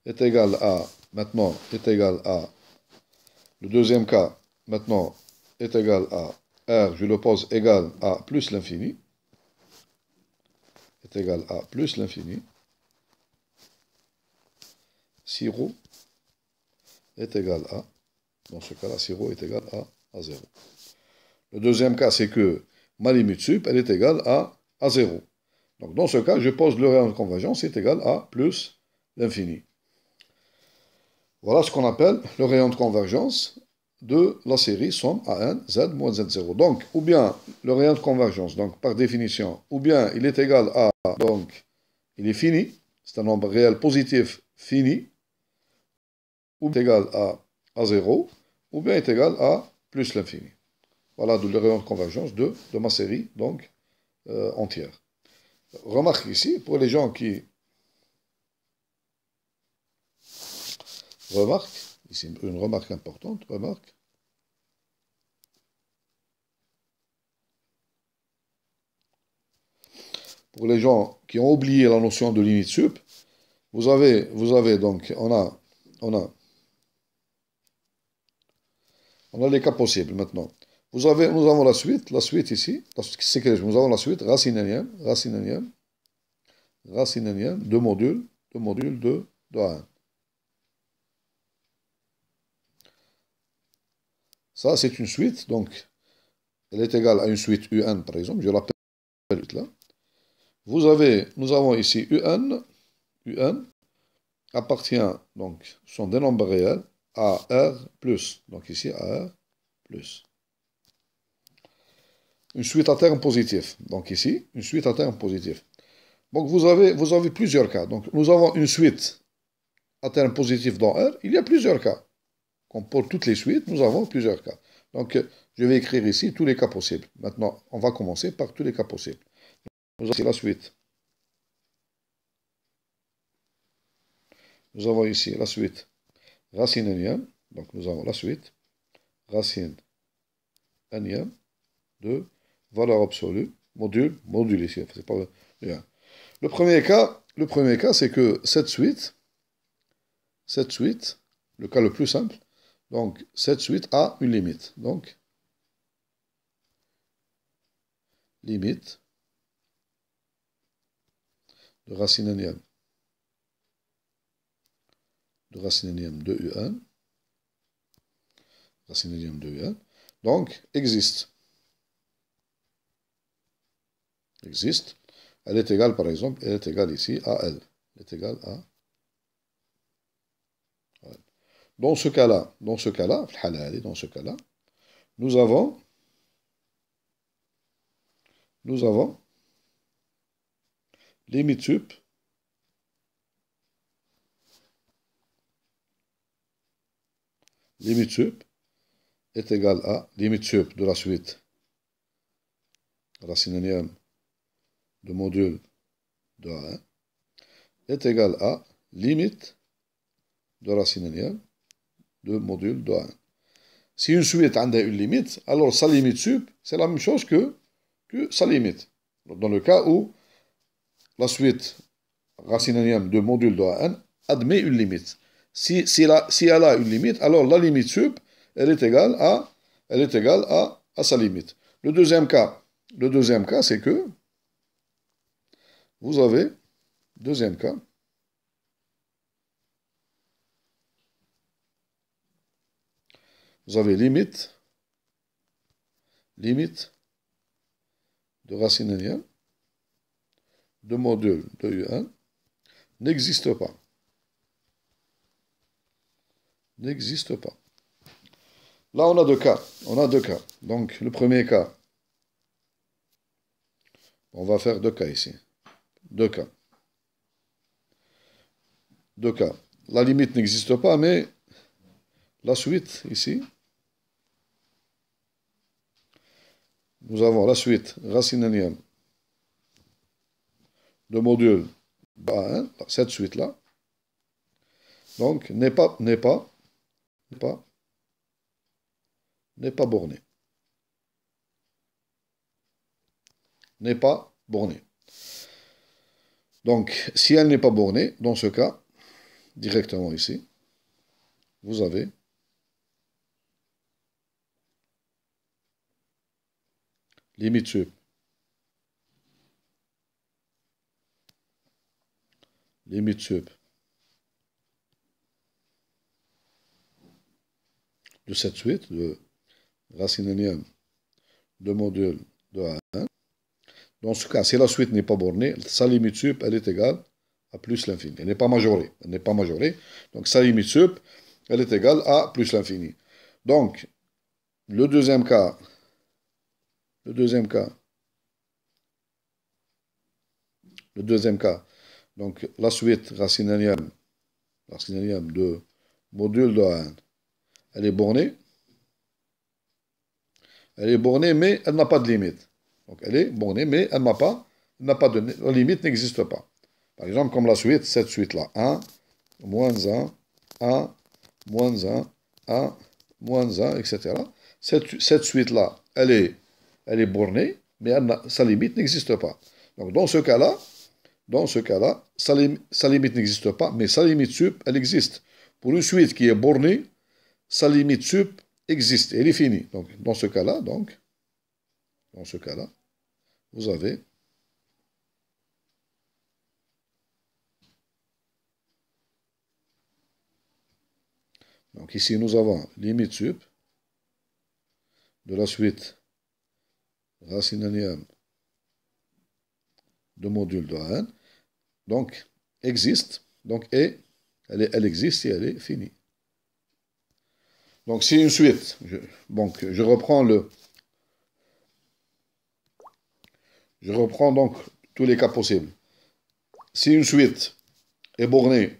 Est égal à, maintenant, est égal à, le deuxième cas, maintenant, est égal à R, je le pose égal à plus l'infini, est égal à plus l'infini, si ρ est égal à, dans ce cas-là, si ρ est égal à 0. Le deuxième cas, c'est que ma limite sup, elle est égale à 0. Donc dans ce cas, je pose le rayon de convergence, c'est égal à plus l'infini. Voilà ce qu'on appelle le rayon de convergence de la série somme A1, Z moins Z0. Donc, ou bien le rayon de convergence, donc par définition, ou bien il est égal à, donc, il est fini, c'est un nombre réel positif fini, ou bien égal à 0, ou bien est égal à plus l'infini. Voilà le rayon de convergence de ma série, donc, entière. Remarque ici, pour les gens qui remarquent, ici une remarque importante, remarque. Pour les gens qui ont oublié la notion de limite sup, vous avez donc, on a les cas possibles maintenant. Nous avons la suite ici, c'est que nous avons la suite, racine énième, de module de A1. Ça, c'est une suite, donc, elle est égale à une suite UN, par exemple, je l'appelle là. Nous avons ici UN appartient, donc, sont des nombres réels à R plus, donc ici à R plus. Une suite à terme positif, donc ici, une suite à terme positif. Donc vous avez plusieurs cas. Donc nous avons une suite à terme positif dans R, il y a plusieurs cas. Comme pour toutes les suites, nous avons plusieurs cas. Donc je vais écrire ici tous les cas possibles. Maintenant, on va commencer par tous les cas possibles. Nous avons ici la suite. Nous avons ici la suite racine énième. Donc nous avons la suite racine énième de valeur absolue, module ici. C'est pas bien. Le premier cas, c'est que cette suite, le cas le plus simple, donc cette suite a une limite. Donc, limite de racine énième de UN, racine énième de UN, donc existe. Elle est égale, par exemple, elle est égale ici à L. Elle est égale à L. Dans ce cas-là, nous avons limite sup est égale à limite sup de la suite racine énième de module de A1 est égal à limite de racine énième de module de A1. Si une suite a une limite, alors sa limite sup, c'est la même chose que sa limite. Dans le cas où la suite racine énième de module de A1 admet une limite. Si elle a une limite, alors la limite sup, elle est égale à sa limite. Le deuxième cas, c'est que vous avez, deuxième cas, vous avez limite de racine énième de module de UN n'existe pas. Là, on a deux cas. Donc, le premier cas, on va faire deux cas ici. Deux cas. La limite n'existe pas, mais la suite, ici, nous avons la suite racine énième de module A1, cette suite-là, donc n'est pas bornée. N'est pas bornée. Donc, si elle n'est pas bornée, dans ce cas, directement ici, vous avez limite sup de cette suite de racine énième de module de A1. Dans ce cas, si la suite n'est pas bornée, sa limite sup, elle est égale à plus l'infini. Elle n'est pas majorée. Donc sa limite sup, elle est égale à plus l'infini. Donc, le deuxième cas, le deuxième cas, le deuxième cas, donc la suite racine énième de module de A1, elle est bornée. Elle est bornée, mais elle n'a pas de limite. Donc elle est bornée, mais elle n'a pas de... La limite n'existe pas. Par exemple, comme la suite, cette suite-là. 1, moins 1, moins 1, moins 1, etc. Cette suite-là, elle est bornée, mais sa limite n'existe pas. Donc dans ce cas-là, sa limite n'existe pas, mais sa limite sup, elle existe. Pour une suite qui est bornée, sa limite sup existe, elle est finie. Donc dans ce cas-là, vous avez donc ici nous avons limite sup de la suite racine énième de module de N, donc existe, donc elle existe et elle est finie. Donc si une suite, je reprends donc tous les cas possibles. Si une suite est bornée,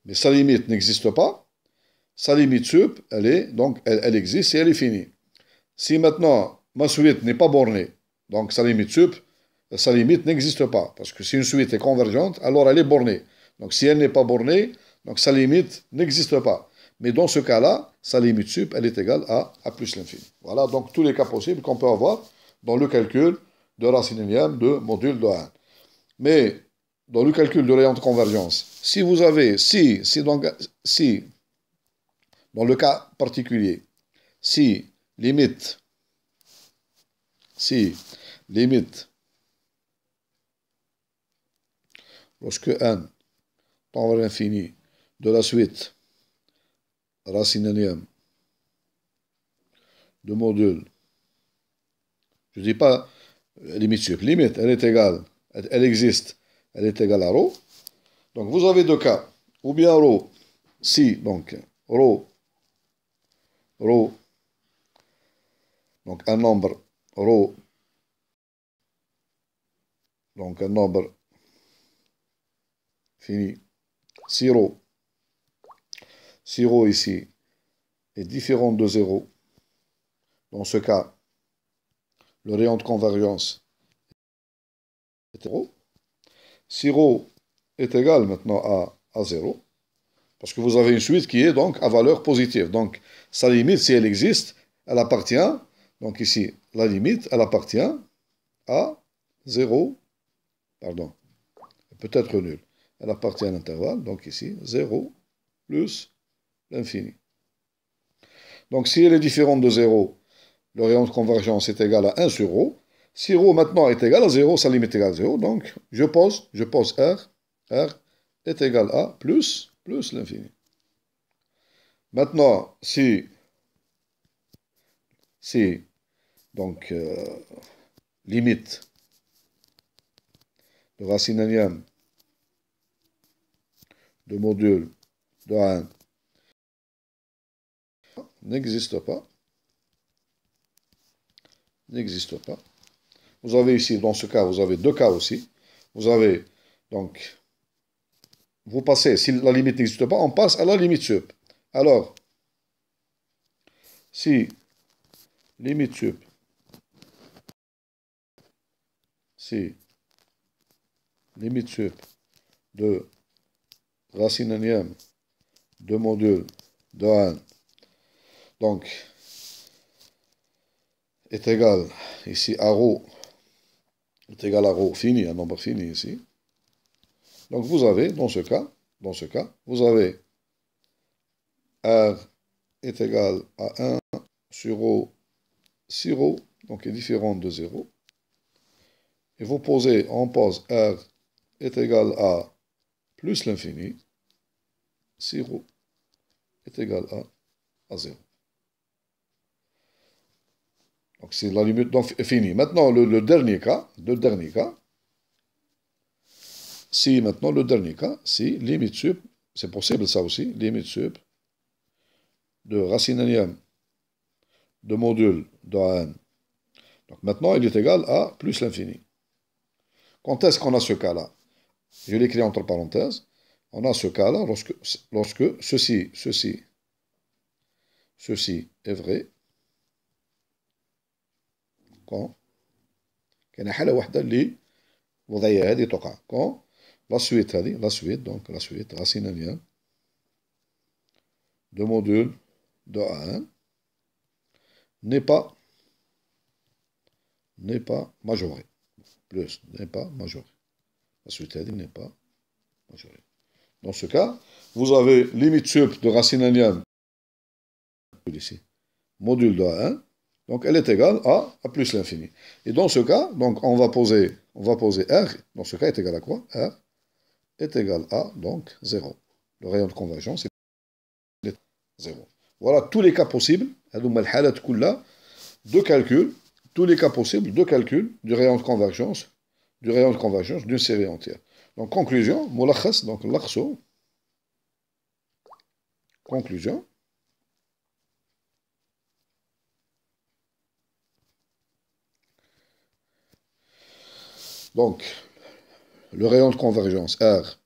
mais sa limite n'existe pas, sa limite sup, elle existe et elle est finie. Si maintenant ma suite n'est pas bornée, donc sa limite n'existe pas. Parce que si une suite est convergente, alors elle est bornée. Donc si elle n'est pas bornée, donc sa limite n'existe pas. Mais dans ce cas-là, sa limite sup, elle est égale à plus l'infini. Voilà donc tous les cas possibles qu'on peut avoir dans le calcul de racine énième de module de 1. Mais dans le calcul de rayon de convergence, si dans le cas particulier, si limite lorsque n tend vers l'infini de la suite racine énième de module, je ne dis pas limite sup, limite, elle est égale, elle existe, elle est égale à ρ. Donc vous avez deux cas, ou bien ρ, si, donc ρ, donc un nombre ρ, donc un nombre fini, si ρ ici est différent de 0, dans ce cas, le rayon de convergence est ρ. Si ρ est égal maintenant à 0, parce que vous avez une suite qui est donc à valeur positive. Donc, sa limite, si elle existe, elle appartient, donc ici, la limite, elle appartient à 0, pardon, peut-être nul. Elle appartient à l'intervalle, donc ici, 0 plus l'infini. Donc, si elle est différente de 0, le rayon de convergence est égal à 1 sur ρ. Si ρ maintenant est égal à 0, sa limite est égale à 0, donc je pose R est égal à plus l'infini. Maintenant, si donc limite de racine énième de module de 1 n'existe pas, vous avez ici, dans ce cas, vous avez deux cas aussi. Vous avez, donc, vous passez, si la limite n'existe pas, on passe à la limite sup. Alors, si limite sup, de racine énième de module de 1, donc, est égal ici à ρ, est égal à ρ fini, un nombre fini ici. Donc vous avez, dans ce cas, vous avez R est égal à 1 sur ρ, si ρ, donc est différent de 0. Et on pose R est égal à plus l'infini, si ρ est égal à 0. Donc c'est la limite donc, est finie. Maintenant, le dernier cas, si limite sup, c'est possible ça aussi, limite sup de racine énième de module de n. Donc maintenant, il est égal à plus l'infini. Quand est-ce qu'on a ce cas-là? Je l'écris entre parenthèses. On a ce cas-là lorsque ceci est vrai. Quand كاين حالة واحدة اللي وضعية هذه تقع. Quand la suite donc la suite racine de module de A1 n'est pas majorée. Plus n'est pas majorée. La suite n'est pas majorée. Dans ce cas, vous avez limite sup de racine ici, module de A1, donc elle est égale à plus l'infini. Et dans ce cas, donc on va poser R, dans ce cas est égal à quoi? R est égal à donc 0. Le rayon de convergence est 0. Voilà tous les cas possibles, de calcul, tous les cas possibles de calcul du rayon de convergence d'une série entière. Donc conclusion, donc l'axo, conclusion. Donc, le rayon de convergence R,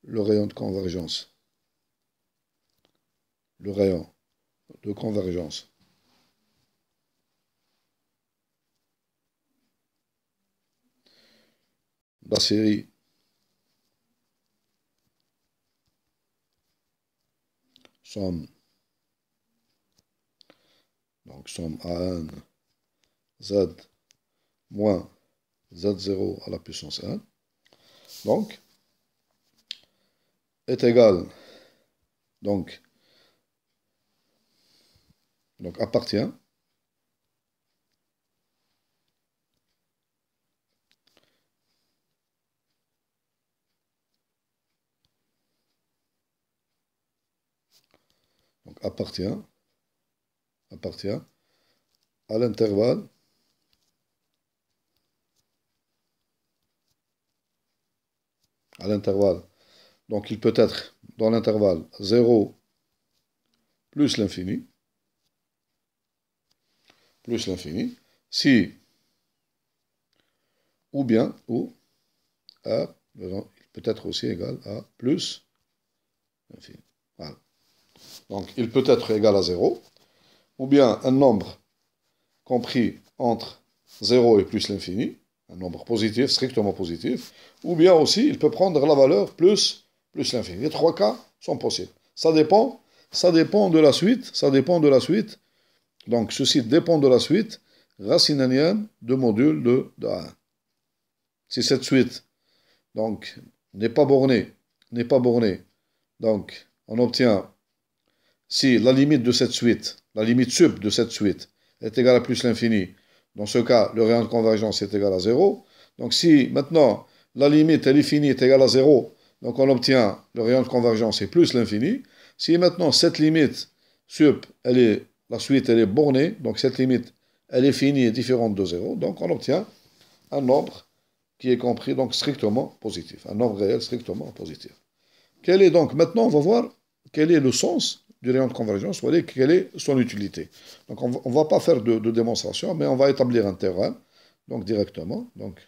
le rayon de convergence la série somme A1 Z moins Z0 à la puissance 1, donc, est égal, donc appartient à l'intervalle donc il peut être dans l'intervalle 0 plus l'infini, si, ou R, il peut être aussi égal à plus l'infini. Voilà. Donc il peut être égal à 0, ou bien un nombre compris entre 0 et plus l'infini, un nombre positif, strictement positif, ou bien aussi, il peut prendre la valeur plus l'infini. Les trois cas sont possibles. Ça dépend de la suite, donc ceci dépend de la suite racinanienne de module de A1. Si cette suite, donc, n'est pas bornée, donc, on obtient, si la limite de cette suite, la limite sub de cette suite, est égale à plus l'infini, dans ce cas, le rayon de convergence est égal à 0. Donc si maintenant la limite elle est finie est égale à 0, donc on obtient le rayon de convergence est plus l'infini. Si maintenant cette limite sup, la suite elle est bornée, donc cette limite elle est finie et différente de 0, donc on obtient un nombre qui est compris donc strictement positif, un nombre réel strictement positif. Quel est donc, maintenant on va voir quel est le sens du rayon de convergence, vous voyez quelle est son utilité. Donc on ne va pas faire de démonstration, mais on va établir un théorème, donc directement. Donc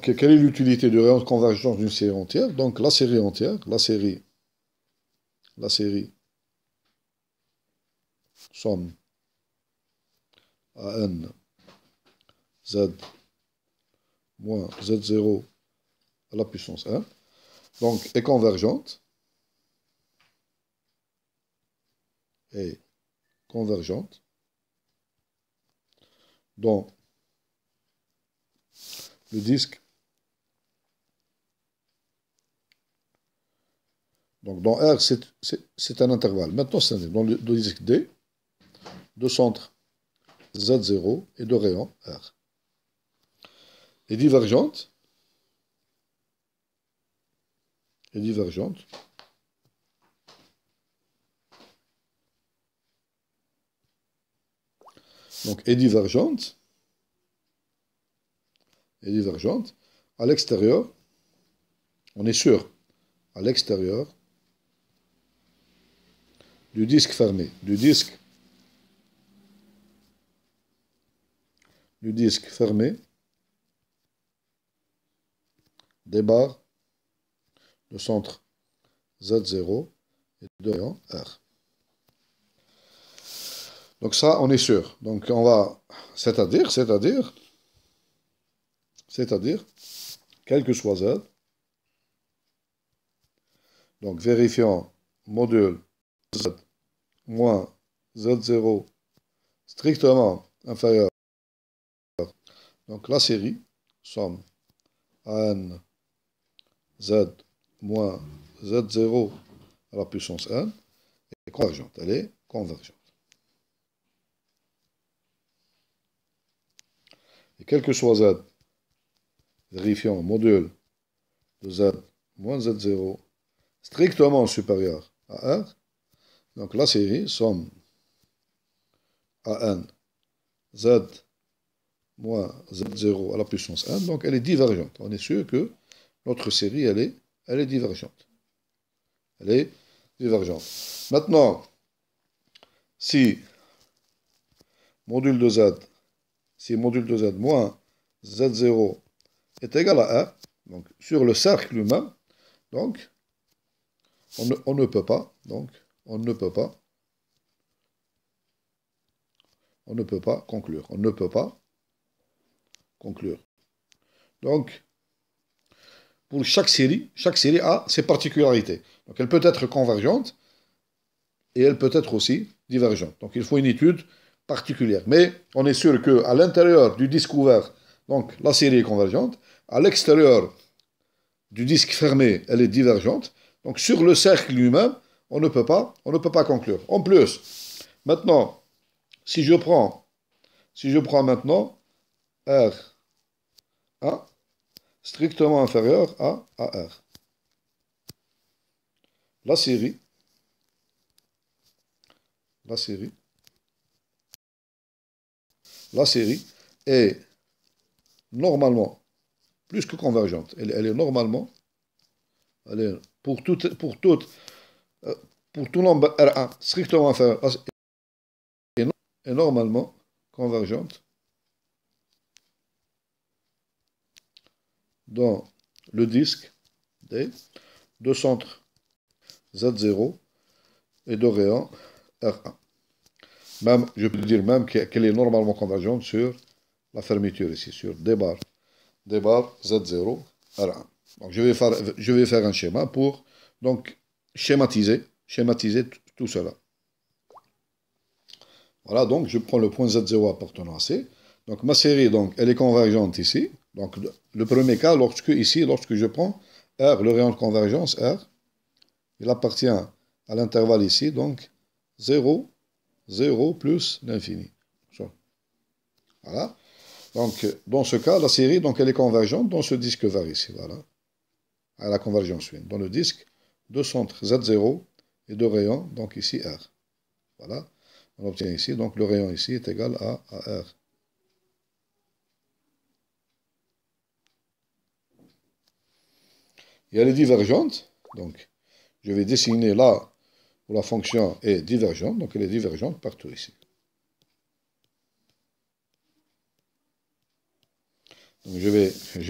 quelle est l'utilité du rayon de convergence d'une série entière? Donc la série entière, la série somme AN Z moins Z0 à la puissance 1, donc est convergente, dans le disque, donc dans R, c'est un intervalle. Maintenant, c'est dans le disque D, de centre Z0 et de rayon R. Et divergente, donc est divergente à l'extérieur, on est sûr, à l'extérieur du disque fermé, du disque du disque fermé débarre le centre Z0 et de rayon R. Donc ça, on est sûr. Donc on va, c'est-à-dire, quel que soit Z, donc vérifiant module Z moins Z0 strictement inférieur. Donc la série, somme AN Z moins Z0 à la puissance N, est convergente. Elle est convergente. Et quel que soit Z, vérifiant module de Z moins Z0 strictement supérieur à R, donc la série somme AN Z moins Z0 à la puissance N, donc elle est divergente. On est sûr que notre série, elle est divergente. Elle est divergente. Maintenant, si module de Z, moins Z0 est égal à R, donc sur le cercle lui-même, donc on ne peut pas conclure. On ne peut pas conclure. Donc, pour chaque série a ses particularités. Donc, elle peut être convergente et elle peut être aussi divergente. Donc, il faut une étude particulière. Mais on est sûr qu'à l'intérieur du disque ouvert, donc la série est convergente. À l'extérieur du disque fermé, elle est divergente. Donc, sur le cercle lui-même, on ne peut pas conclure. En plus, maintenant, si je prends maintenant R1 strictement inférieur à R, la série est normalement plus que convergente. Elle est normalement, pour tout nombre R1 strictement inférieur est normalement convergente dans le disque D de centre Z0 et de rayon R1. Même, je peux dire même qu'elle est normalement convergente sur la fermeture ici, sur D bar Z0 R1. Donc je vais faire un schéma pour donc schématiser tout cela. Voilà, donc je prends le point Z0 appartenant à C. Donc ma série, donc, elle est convergente ici. Donc le premier cas, lorsque je prends R, le rayon de convergence R, il appartient à l'intervalle ici, donc 0, 0 plus l'infini. Voilà. Donc dans ce cas, la série, donc, elle est convergente dans ce disque vert ici. Voilà. À la convergence suivante. Dans le disque de centre Z0 et de rayon, donc ici R. Voilà. On obtient ici, donc le rayon ici est égal à R. Et elle est divergente, donc je vais dessiner là où la fonction est divergente, donc elle est divergente partout ici. Donc je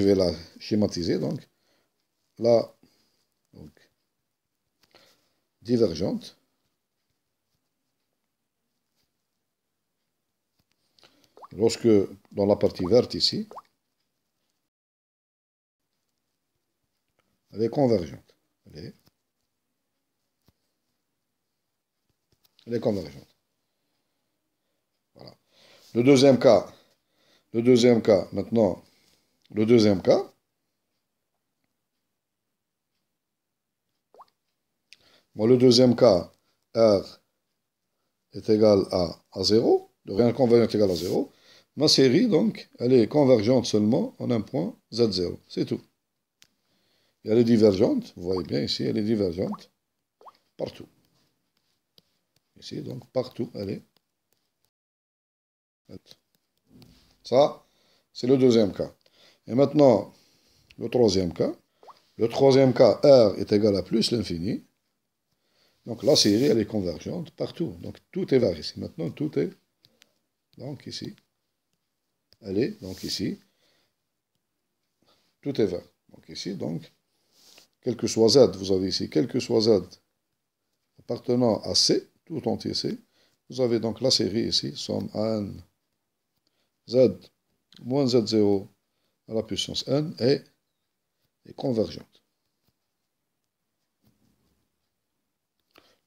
vais la schématiser, donc là, donc, divergente. Lorsque, dans la partie verte ici, elle est convergente. Elle est convergente. Voilà. Le deuxième cas, maintenant, le deuxième cas, R est égal à 0, le rayon convergent est égal à 0. Ma série, donc, elle est convergente seulement en un point Z0. C'est tout. Et elle est divergente, vous voyez bien ici, elle est divergente partout. Ici, donc, partout, elle est. Ça, c'est le deuxième cas. Et maintenant, le troisième cas. Le troisième cas, R est égal à plus l'infini. Donc, la série, elle est convergente partout. Donc, tout est vert ici. Maintenant, tout est, donc, ici, elle est, donc ici, tout est vert. Donc ici, donc, quel que soit Z, vous avez ici, quel que soit Z appartenant à C, tout entier C, vous avez donc la série ici, somme n Z moins Z0 à la puissance n est convergente.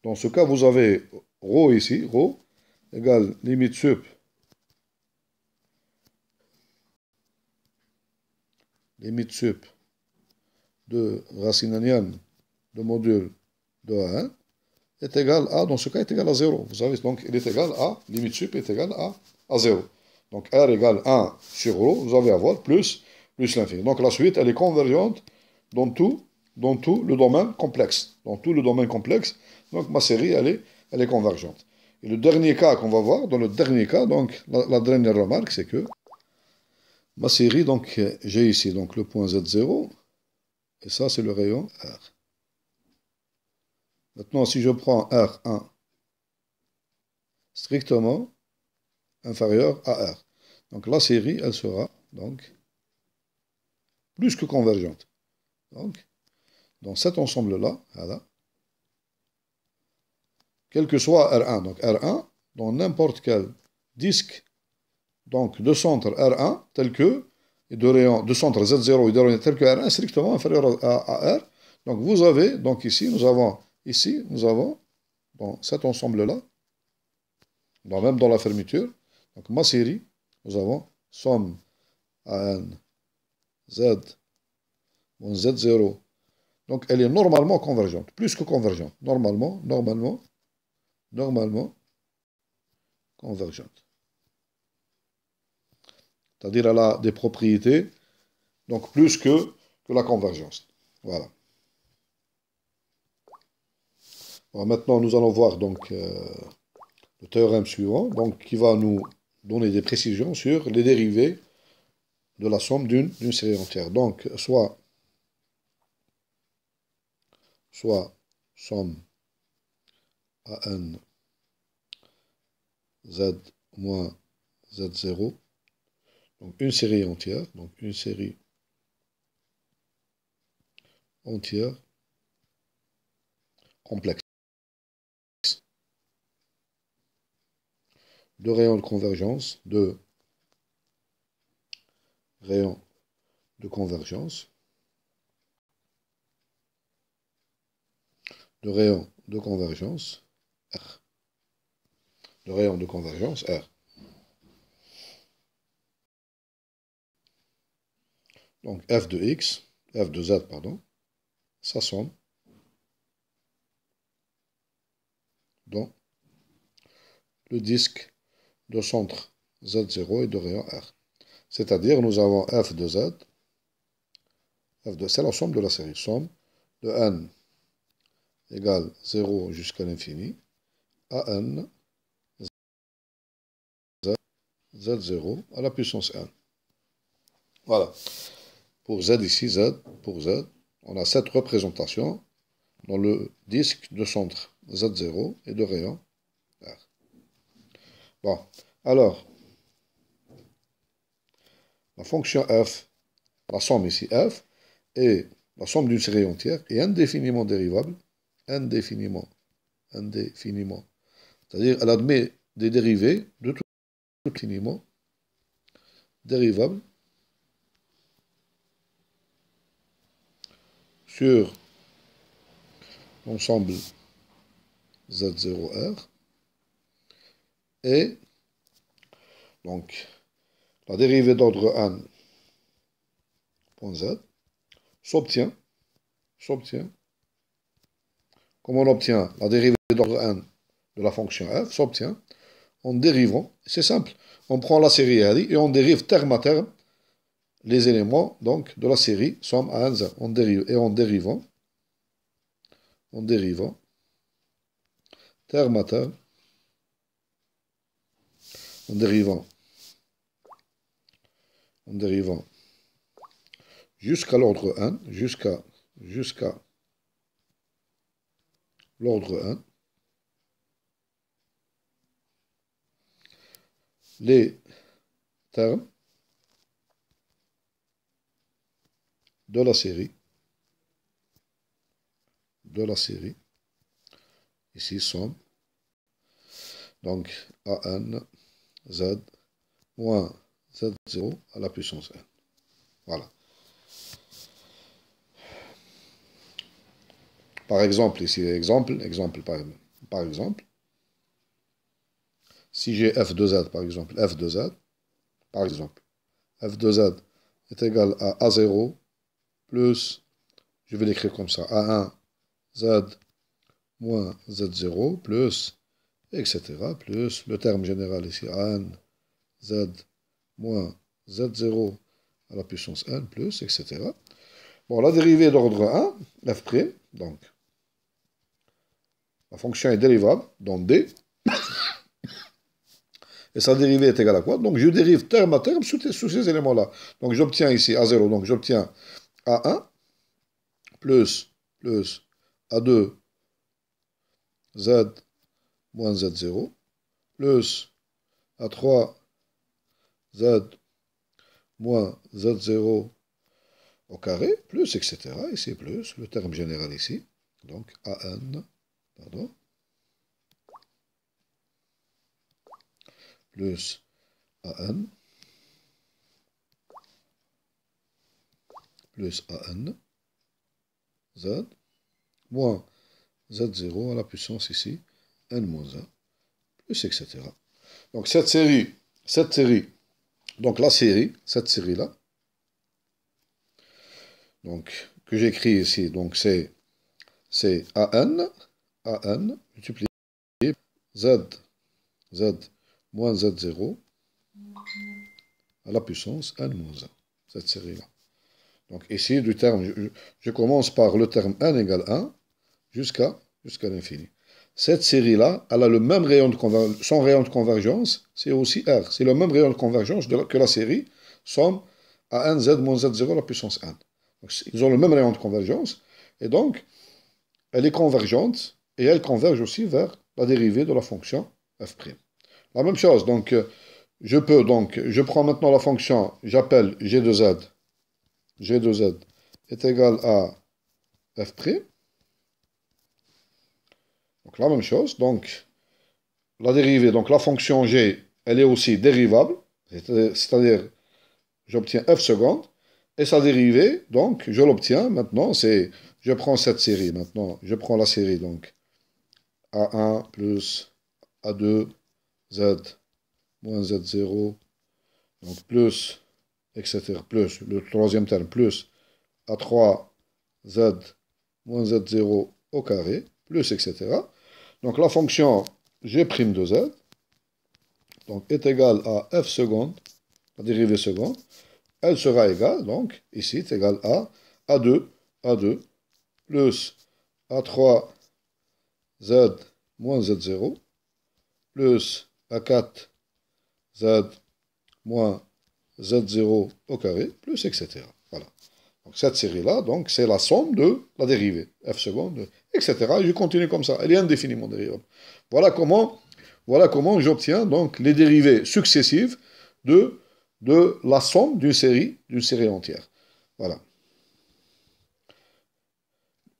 Dans ce cas, vous avez ρ ici, ρ égale limite sup de racine anienne de module de A1 est égal à, dans ce cas, est égal à 0. Vous avez donc, il est égal à, limite sup est égal à 0. Donc R égale 1 sur ρ, vous allez avoir plus l'infini. Donc la suite, elle est convergente dans tout le domaine complexe. Dans tout le domaine complexe, donc ma série, elle est convergente. Et le dernier cas qu'on va voir, dans le dernier cas, donc la dernière remarque, c'est que ma série, donc j'ai ici donc le point Z0, et ça c'est le rayon R. Maintenant, si je prends R1 strictement inférieur à R, donc la série, elle sera donc plus que convergente. Donc, dans cet ensemble-là, voilà, quel que soit R1, donc R1, dans n'importe quel disque donc de centre R1, tel que, et de rayon, de centre Z0 et de rayon tel que R1 est strictement inférieur à R. Donc vous avez, donc ici, nous avons, dans cet ensemble-là, même dans la fermeture, donc ma série, nous avons somme AN Z moins Z0. Donc elle est normalement convergente, plus que convergente. Normalement convergente. C'est-à-dire elle a des propriétés, donc plus que la convergence. Voilà. Alors maintenant, nous allons voir donc le théorème suivant, donc qui va nous donner des précisions sur les dérivés de la somme d'une série entière. Donc, soit somme AN Z moins Z0, donc une série entière, complexe, de rayons de convergence, de rayons de convergence, de rayons de convergence R, de rayons de convergence R. Donc f de x, f de z, pardon, ça somme dans le disque de centre Z0 et de rayon R. C'est-à-dire, nous avons f de z, c'est la somme de la série, somme de n égale 0 jusqu'à l'infini, à n z0 à la puissance n. Voilà. Pour z ici, pour z, on a cette représentation dans le disque de centre Z0 et de rayon R. Bon, alors, la fonction f, la somme ici f, est la somme d'une série entière est indéfiniment dérivable, indéfiniment, c'est-à-dire elle admet des dérivés de tout infiniment dérivables sur l'ensemble Z0R et donc la dérivée d'ordre n point z s'obtient, comme on obtient la dérivée d'ordre n de la fonction f, s'obtient en dérivant, c'est simple, on prend la série Ali et on dérive terme à terme les éléments donc de la série somme à n z, en dérivant terme à terme, en dérivant jusqu'à l'ordre n, jusqu'à l'ordre n, les termes de la série, ici somme, donc AN Z moins Z0 à la puissance n. Voilà. Par exemple, ici, exemple par exemple, si j'ai f de z, par exemple, f de z, par exemple, f de z est égal à A0 plus, je vais l'écrire comme ça, A1 Z moins Z0 plus, etc., plus le terme général ici, AN Z moins Z0 à la puissance n plus, etc. Bon, la dérivée d'ordre 1, f', donc, la fonction est dérivable dans D, et sa dérivée est égale à quoi? Donc, je dérive terme à terme sous ces éléments-là. Donc, j'obtiens ici A0, donc j'obtiens A1 plus A2 Z moins Z0 plus A3 Z moins Z0 au carré, plus, etc. Ici, plus, le terme général ici. Donc, AN, pardon, plus AN, plus AN, Z, moins Z0 à la puissance ici, N moins 1, plus, etc. Donc, cette série, donc la série, cette série-là, donc, que j'écris ici, donc c'est AN multiplié Z moins Z0 à la puissance N moins 1, cette série-là. Donc ici, du terme, je commence par le terme n égale 1 jusqu'à l'infini. Cette série-là, elle a le même rayon de convergence, son rayon de convergence, c'est aussi R. C'est le même rayon de convergence que la série somme à n z moins z0 à la puissance n. Donc, ils ont le même rayon de convergence, et donc, elle est convergente, et elle converge aussi vers la dérivée de la fonction f'. La même chose, donc, je prends maintenant la fonction, j'appelle g de z, g de z est égal à f'. Donc la même chose, donc la dérivée, donc la fonction g, elle est aussi dérivable, c'est-à-dire j'obtiens f seconde, et sa dérivée, donc je l'obtiens maintenant, je prends cette série maintenant, je prends la série, donc A1 plus A2 Z moins Z0, donc plus, etc., plus, le troisième terme, plus A3 Z moins Z0 au carré, plus, etc. Donc la fonction g' de z donc, est égale à f seconde, la dérivée seconde, elle sera égale, donc, ici, est égale à A2 plus A3 Z moins Z0 plus A4 Z moins Z0 au carré, plus, etc. Voilà. Donc, cette série-là, donc, c'est la somme de la dérivée, f seconde, etc. Et je continue comme ça. Elle est indéfiniment dérivable. Voilà comment j'obtiens donc les dérivées successives de la somme d'une série entière. Voilà.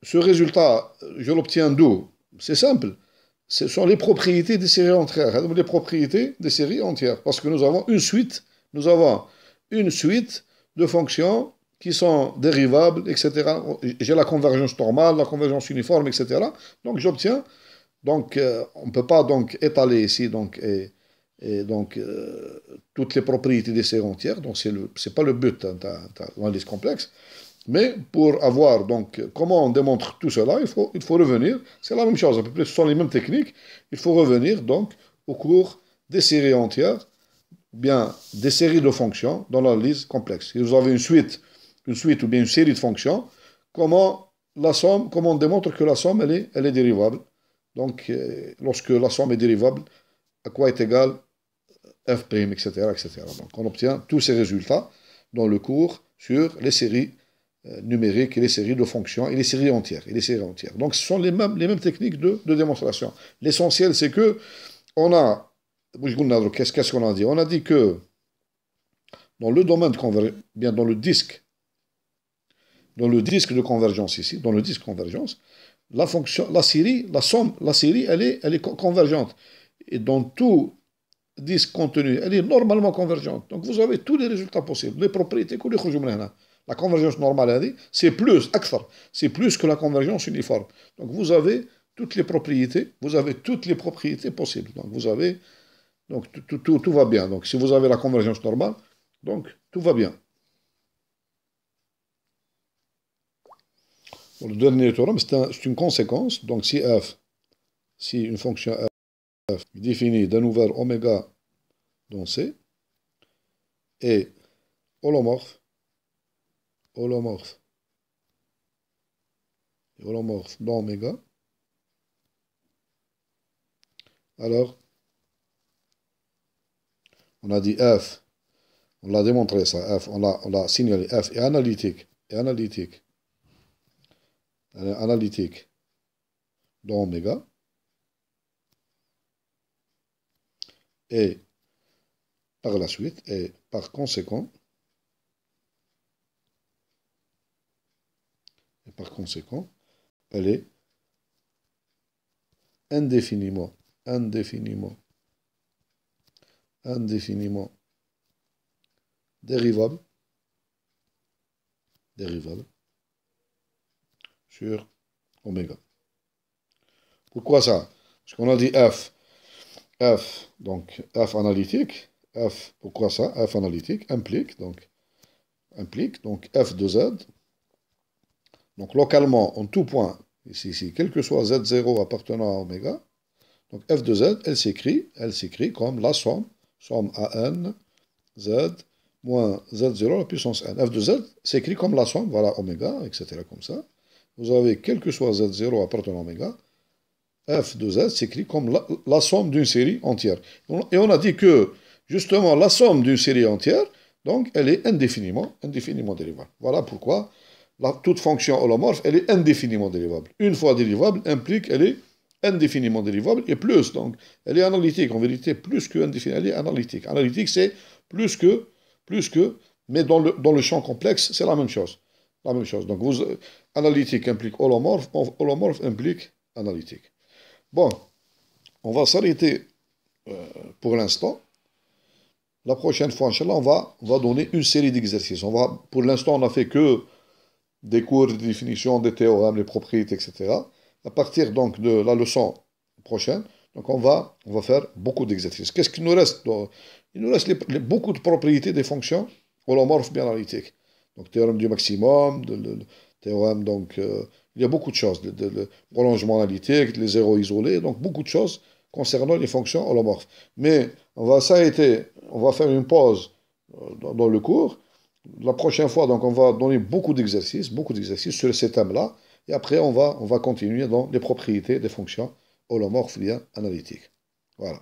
Ce résultat, je l'obtiens d'où? C'est simple. Ce sont les propriétés des séries entières. Les propriétés des séries entières. Parce que nous avons une suite de fonctions qui sont dérivables, etc. J'ai la convergence normale, la convergence uniforme, etc. Donc j'obtiens. Donc on ne peut pas donc étaler ici toutes les propriétés des séries entières. Donc c'est pas le but d'un analyse complexe. Mais pour avoir, donc, comment on démontre tout cela, il faut revenir, c'est la même chose, à peu près, ce sont les mêmes techniques, il faut revenir, donc, au cours des séries entières, bien, des séries de fonctions dans l'analyse complexe. Si vous avez une suite ou bien une série de fonctions, comment on démontre que la somme, elle est dérivable. Donc, lorsque la somme est dérivable, à quoi est égal f', etc., etc. Donc, on obtient tous ces résultats dans le cours sur les séries numériques et les séries de fonctions et les séries entières. Donc ce sont les mêmes techniques de démonstration. L'essentiel, c'est que on a, qu'est-ce qu'on a dit? On a dit que dans le domaine bien dans le disque dans le disque de convergence ici, dans le disque convergence, la fonction, la série, la somme, la série, elle est convergente. Et dans tout disque contenu, elle est normalement convergente. Donc vous avez tous les résultats possibles, les propriétés que les la convergence normale, c'est plus, akthar, c'est plus que la convergence uniforme. Donc vous avez toutes les propriétés, possibles. Donc vous avez, donc tout va bien. Donc si vous avez la convergence normale, donc tout va bien. Bon, le dernier théorème, c'est une conséquence. Donc si une fonction f définie d'un ouvert oméga dans C est holomorphe dans oméga, alors on a dit f, on l'a démontré ça, f, on l'a signalé, f est analytique dans oméga, et par la suite, et par conséquent, elle est indéfiniment dérivable sur oméga. Pourquoi ça? Parce qu'on a dit donc f analytique, pourquoi ça? F analytique implique donc f de z. Donc localement, en tout point, ici, quel que soit z0 appartenant à oméga, donc f de z, elle s'écrit comme la somme à n, z, moins z0 à la puissance n. F de z s'écrit comme la somme, voilà, oméga, etc. comme ça. Vous avez, quel que soit z0 appartenant à oméga, f de z s'écrit comme la somme d'une série entière. Et on a dit que, justement, la somme d'une série entière, donc, elle est indéfiniment dérivable. Voilà pourquoi toute fonction holomorphe, elle est indéfiniment dérivable. Une fois dérivable implique qu'elle est indéfiniment dérivable, et plus, donc, elle est analytique. En vérité, plus que indéfiniment, elle est analytique. Analytique, c'est plus que, mais dans le champ complexe, c'est la même chose. Donc, analytique implique holomorphe implique analytique. Bon, on va s'arrêter pour l'instant. La prochaine fois, Inch'Allah, on va donner une série d'exercices. Pour l'instant, on n'a fait que des cours de définition des théorèmes, les propriétés, etc. À partir donc de la leçon prochaine, donc on va faire beaucoup d'exercices. Qu'est-ce qu'il nous reste? Il nous reste beaucoup de propriétés des fonctions holomorphes bien analytiques. Donc théorème du maximum, théorème, donc il y a beaucoup de choses, le prolongement analytique, les zéros isolés, donc beaucoup de choses concernant les fonctions holomorphes. Mais on va faire une pause dans le cours. La prochaine fois, donc, on va donner beaucoup d'exercices sur ces thèmes-là, et après, on va continuer dans les propriétés des fonctions holomorphes bien analytiques. Voilà.